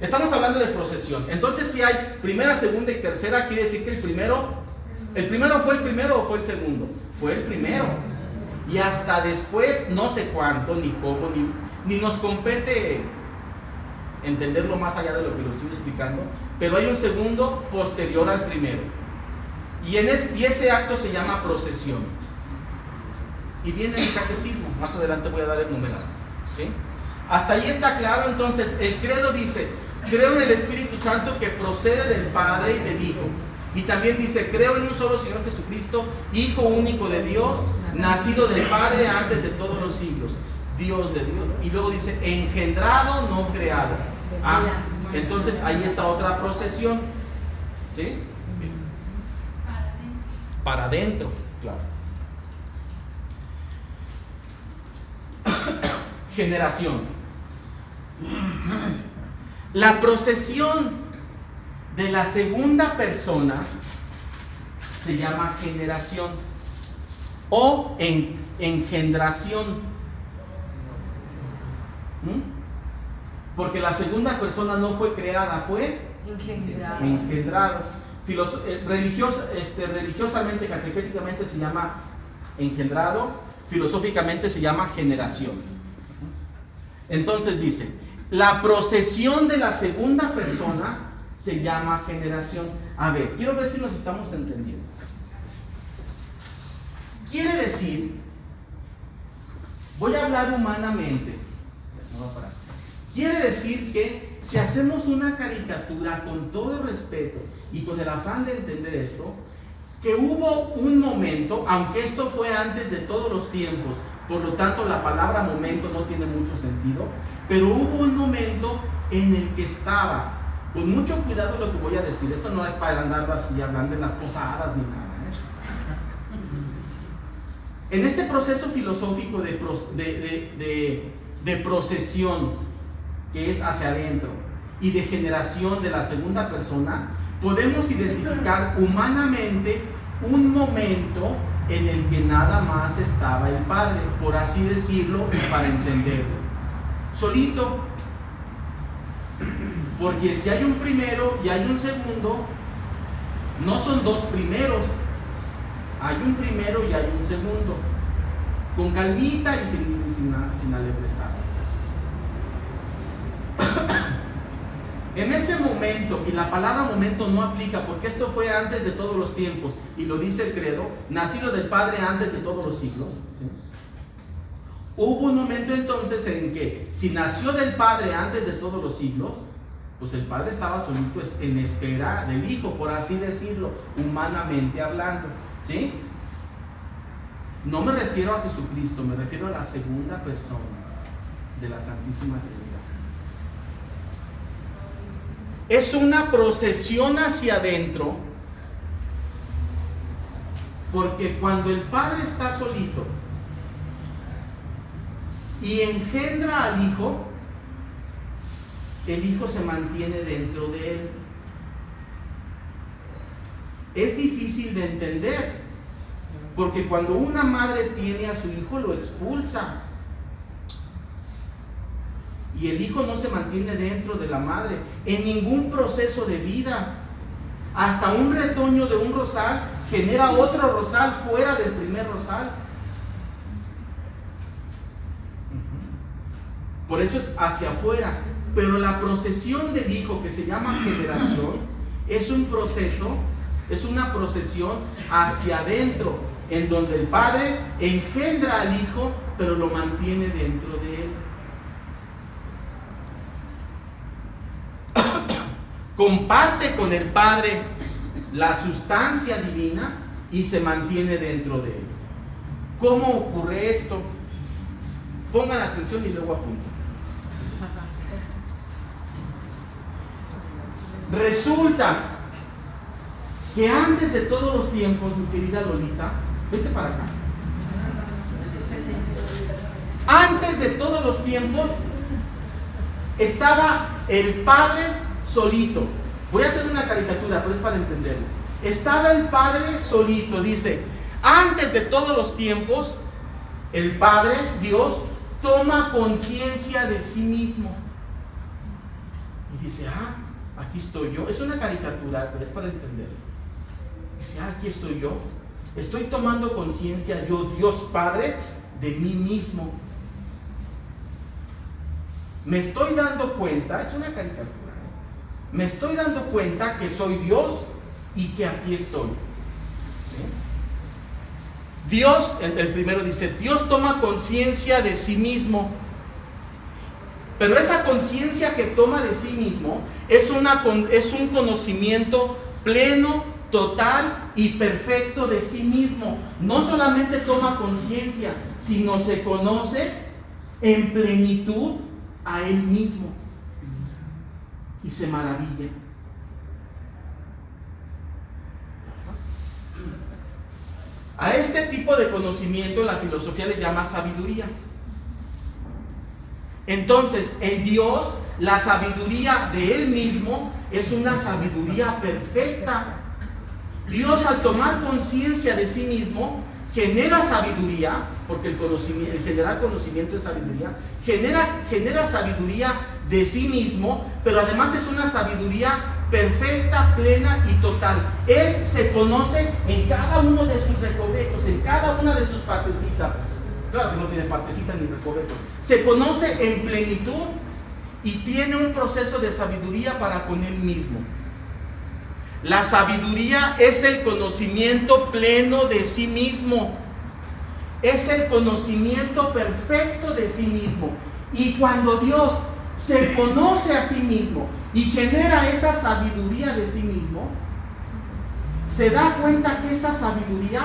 estamos hablando de procesión. Entonces, si hay primera, segunda y tercera, quiere decir que el primero fue el primero o fue el segundo. Fue el primero. Y hasta después, no sé cuánto, ni cómo, ni nos compete entenderlo más allá de lo que lo estoy explicando, pero hay un segundo posterior al primero. Y ese acto se llama procesión. Y viene el catecismo. Más adelante voy a dar el numeral. ¿Sí? Hasta ahí está claro. Entonces, el credo dice: creo en el Espíritu Santo que procede del Padre y del Hijo. Y también dice: creo en un solo Señor Jesucristo, Hijo único de Dios, nacido del Padre antes de todos los siglos, Dios de Dios. Y luego dice: engendrado, no creado. Entonces ahí está otra procesión. ¿Sí? Para adentro, claro. Generación. La procesión de la segunda persona se llama generación o engendración. Porque la segunda persona no fue creada, fue engendrado. Religiosamente, catequéticamente se llama engendrado, filosóficamente se llama generación. Entonces dice, la procesión de la segunda persona se llama generación. A ver, quiero ver si nos estamos entendiendo. Quiere decir, voy a hablar humanamente. Quiere decir que si hacemos una caricatura con todo respeto y con el afán de entender esto, que hubo un momento, aunque esto fue antes de todos los tiempos, por lo tanto la palabra momento no tiene mucho sentido, pero hubo un momento en el que estaba, con mucho cuidado lo que voy a decir, esto no es para andar así hablando en las posadas ni nada, En este proceso filosófico de procesión, que es hacia adentro, y de generación de la segunda persona, podemos identificar humanamente un momento en el que nada más estaba el Padre, por así decirlo, para entenderlo, solito. Porque si hay un primero y hay un segundo, no son dos primeros, hay un primero y hay un segundo, con calmita y sin alebrestadas. En ese momento, y la palabra momento no aplica porque esto fue antes de todos los tiempos, y lo dice el credo, nacido del Padre antes de todos los siglos, ¿sí? Hubo un momento entonces en que si nació del Padre antes de todos los siglos, pues el Padre estaba solito en espera del Hijo, por así decirlo, humanamente hablando, ¿sí? No me refiero a Jesucristo, me refiero a la segunda persona de la Santísima Trinidad. Es una procesión hacia adentro, porque cuando el Padre está solito y engendra al Hijo, el Hijo se mantiene dentro de él. Es difícil de entender, porque cuando una madre tiene a su hijo, lo expulsa. Y el hijo no se mantiene dentro de la madre en ningún proceso de vida. Hasta un retoño de un rosal genera otro rosal fuera del primer rosal. Por eso es hacia afuera. Pero la procesión del hijo, que se llama generación, es un proceso, es una procesión hacia adentro, en donde el Padre engendra al Hijo, pero lo mantiene dentro de él. Comparte con el Padre la sustancia divina y se mantiene dentro de él. ¿Cómo ocurre esto? Pongan atención y luego apunten. Resulta que antes de todos los tiempos, mi querida Lolita, vete para acá. Antes de todos los tiempos estaba el Padre solito. Voy a hacer una caricatura, pero es para entenderlo. Estaba el Padre solito, dice, antes de todos los tiempos, el Padre, Dios, toma conciencia de sí mismo. Y dice, aquí estoy yo. Es una caricatura, pero es para entenderlo. Dice, aquí estoy yo. Estoy tomando conciencia, yo, Dios Padre, de mí mismo. Me estoy dando cuenta, es una caricatura, me estoy dando cuenta que soy Dios y que aquí estoy. ¿Sí? Dios, el primero dice, Dios toma conciencia de sí mismo. Pero esa conciencia que toma de sí mismo es un conocimiento pleno, total y perfecto de sí mismo. No solamente toma conciencia, sino se conoce en plenitud a él mismo. Y se maravilla. A este tipo de conocimiento la filosofía le llama sabiduría. Entonces, en Dios, la sabiduría de él mismo es una sabiduría perfecta. Dios, al tomar conciencia de sí mismo, genera sabiduría, porque el generar conocimiento es sabiduría, genera sabiduría de sí mismo, pero además es una sabiduría perfecta, plena y total. Él se conoce en cada uno de sus recovecos, en cada una de sus partecitas. Claro que no tiene partecitas ni recovecos. Se conoce en plenitud y tiene un proceso de sabiduría para con él mismo. La sabiduría es el conocimiento pleno de sí mismo. Es el conocimiento perfecto de sí mismo. Y cuando Dios se conoce a sí mismo y genera esa sabiduría de sí mismo, se da cuenta que esa sabiduría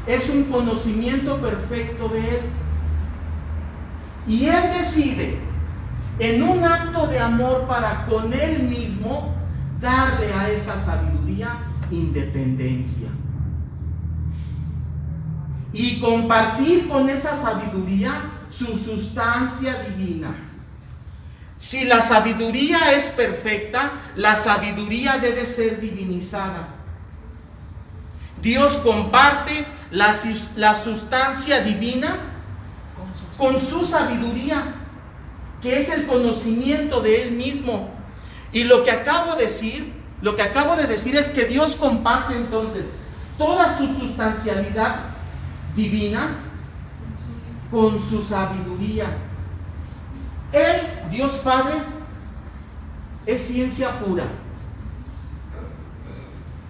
es un conocimiento perfecto de él. Y él decide, en un acto de amor para con él mismo, darle a esa sabiduría independencia. y compartir con esa sabiduría su sustancia divina. Si la sabiduría es perfecta, la sabiduría debe ser divinizada. Dios comparte la sustancia divina con su sabiduría, que es el conocimiento de Él mismo. Y lo que acabo de decir es que Dios comparte entonces toda su sustancialidad divina con su sabiduría. Él, Dios Padre, es ciencia pura.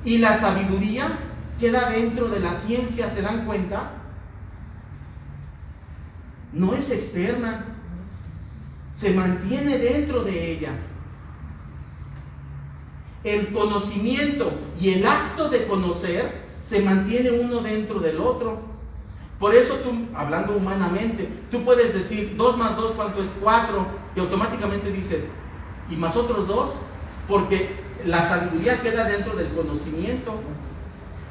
Y la sabiduría queda dentro de la ciencia, ¿se dan cuenta? No es externa, se mantiene dentro de ella. El conocimiento y el acto de conocer se mantiene uno dentro del otro. Por eso tú, hablando humanamente, tú puedes decir 2 más 2, ¿cuánto es? 4, y automáticamente dices, ¿y más otros 2? Porque la sabiduría queda dentro del conocimiento.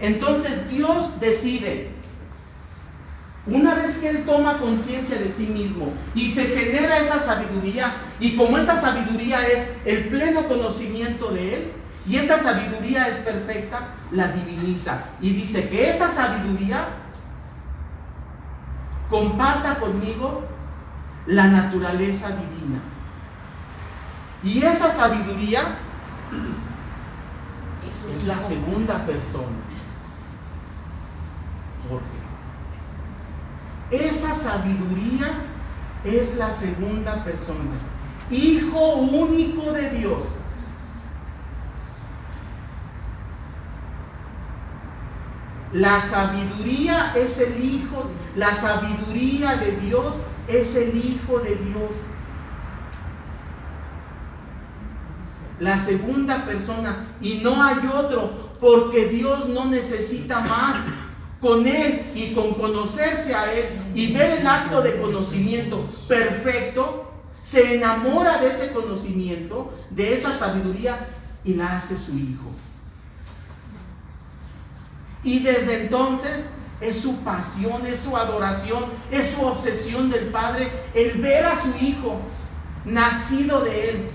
Entonces Dios decide, una vez que Él toma conciencia de sí mismo y se genera esa sabiduría, y como esa sabiduría es el pleno conocimiento de Él, y esa sabiduría es perfecta, la diviniza. Y dice que esa sabiduría comparta conmigo la naturaleza divina. Y esa sabiduría es la segunda persona. ¿Por qué? Esa sabiduría es la segunda persona, Hijo único de Dios. La sabiduría es el Hijo, la sabiduría de Dios es el Hijo de Dios. La segunda persona, y no hay otro, porque Dios no necesita más. Con Él y con conocerse a Él y ver el acto de conocimiento perfecto, se enamora de ese conocimiento, de esa sabiduría, y la hace su Hijo. Y desde entonces es su pasión, es su adoración, es su obsesión del Padre el ver a su Hijo nacido de Él,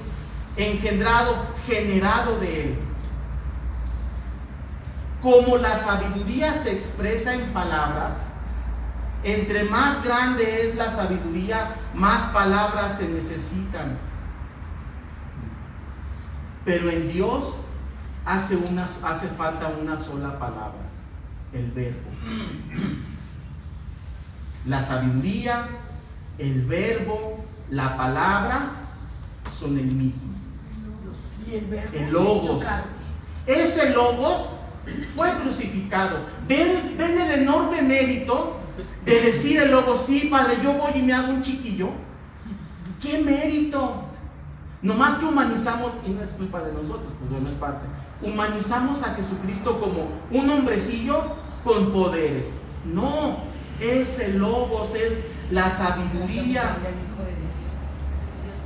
engendrado, generado de Él. Como la sabiduría se expresa en palabras, entre más grande es la sabiduría, más palabras se necesitan. Pero en Dios hace falta una sola palabra: el verbo. La sabiduría, el verbo, la palabra son el mismo. Y el verbo, el logos. Ese logos fue crucificado. ¿Ven el enorme mérito de decir el logos? Sí, Padre, yo voy y me hago un chiquillo. ¡Qué mérito! Nomás que humanizamos, y no es culpa de nosotros, pues no es parte. Humanizamos a Jesucristo como un hombrecillo con poderes. No, ese logos es la sabiduría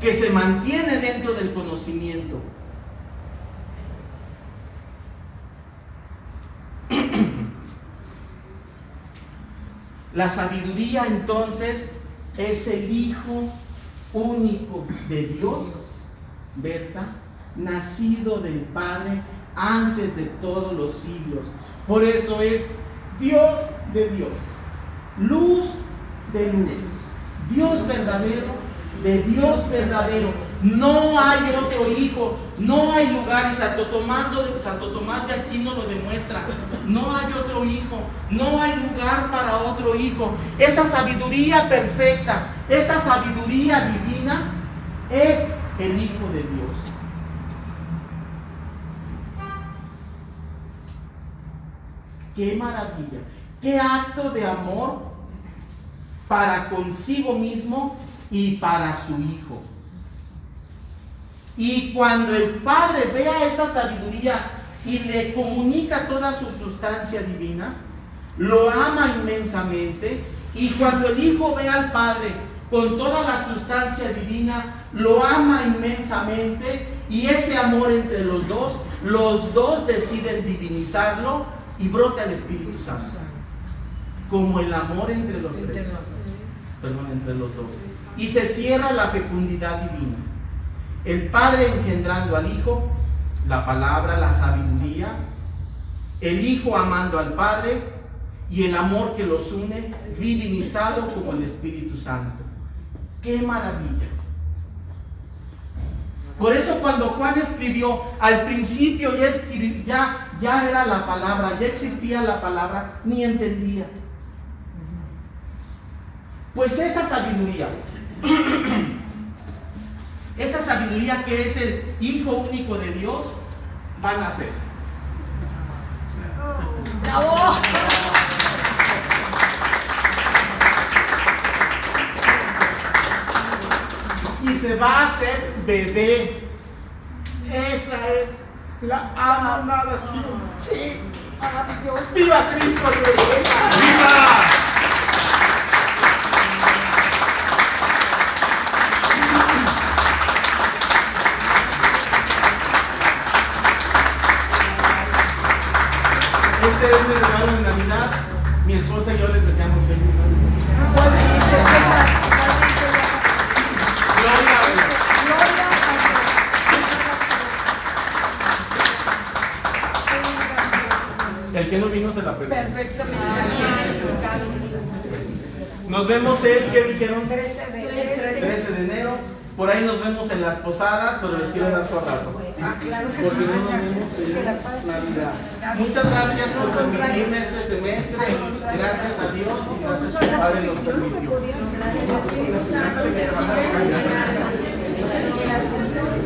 que se mantiene dentro del conocimiento. La sabiduría entonces es el Hijo único de Dios, ¿verdad? Nacido del Padre antes de todos los siglos. Por eso es Dios de Dios, luz de luz, Dios verdadero de Dios verdadero. No hay otro Hijo, no hay lugar, y Santo Tomás de Aquino lo demuestra. No hay otro Hijo, no hay lugar para otro Hijo. Esa sabiduría perfecta, esa sabiduría divina es el Hijo de Dios. ¡Qué maravilla! ¡Qué acto de amor para consigo mismo y para su Hijo! Y cuando el Padre vea esa sabiduría y le comunica toda su sustancia divina, lo ama inmensamente. Y cuando el Hijo ve al Padre con toda la sustancia divina, lo ama inmensamente. Y ese amor entre los dos deciden divinizarlo y brota el Espíritu Santo. como el amor entre los tres. Perdón, entre los dos. Y se cierra la fecundidad divina. El Padre engendrando al Hijo, la palabra, la sabiduría, el Hijo amando al Padre y el amor que los une, divinizado como el Espíritu Santo. ¡Qué maravilla! Por eso cuando Juan escribió, al principio ya era la palabra, ya existía la palabra, ni entendía. Pues esa sabiduría que es el Hijo único de Dios, va a nacer. ¡Bravo! Y se va a hacer bebé. Esa es la adoración. Sí, maravilloso. ¡Viva Cristo Rey! ¡Viva! Este es mi regalo de Navidad. Mi esposa y yo les deseamos feliz Navidad. Gloria a Dios. El que no vino se la perdió. Perfectamente. Nos vemos ¿qué dijeron? 13 de enero. Por ahí nos vemos en las posadas, pero les quiero dar su abrazo. Claro que Porque sí. no nos vemos en Navidad. Muchas gracias por permitirme este semestre. Gracias a Dios y gracias a que el Padre nos permitió. Gracias.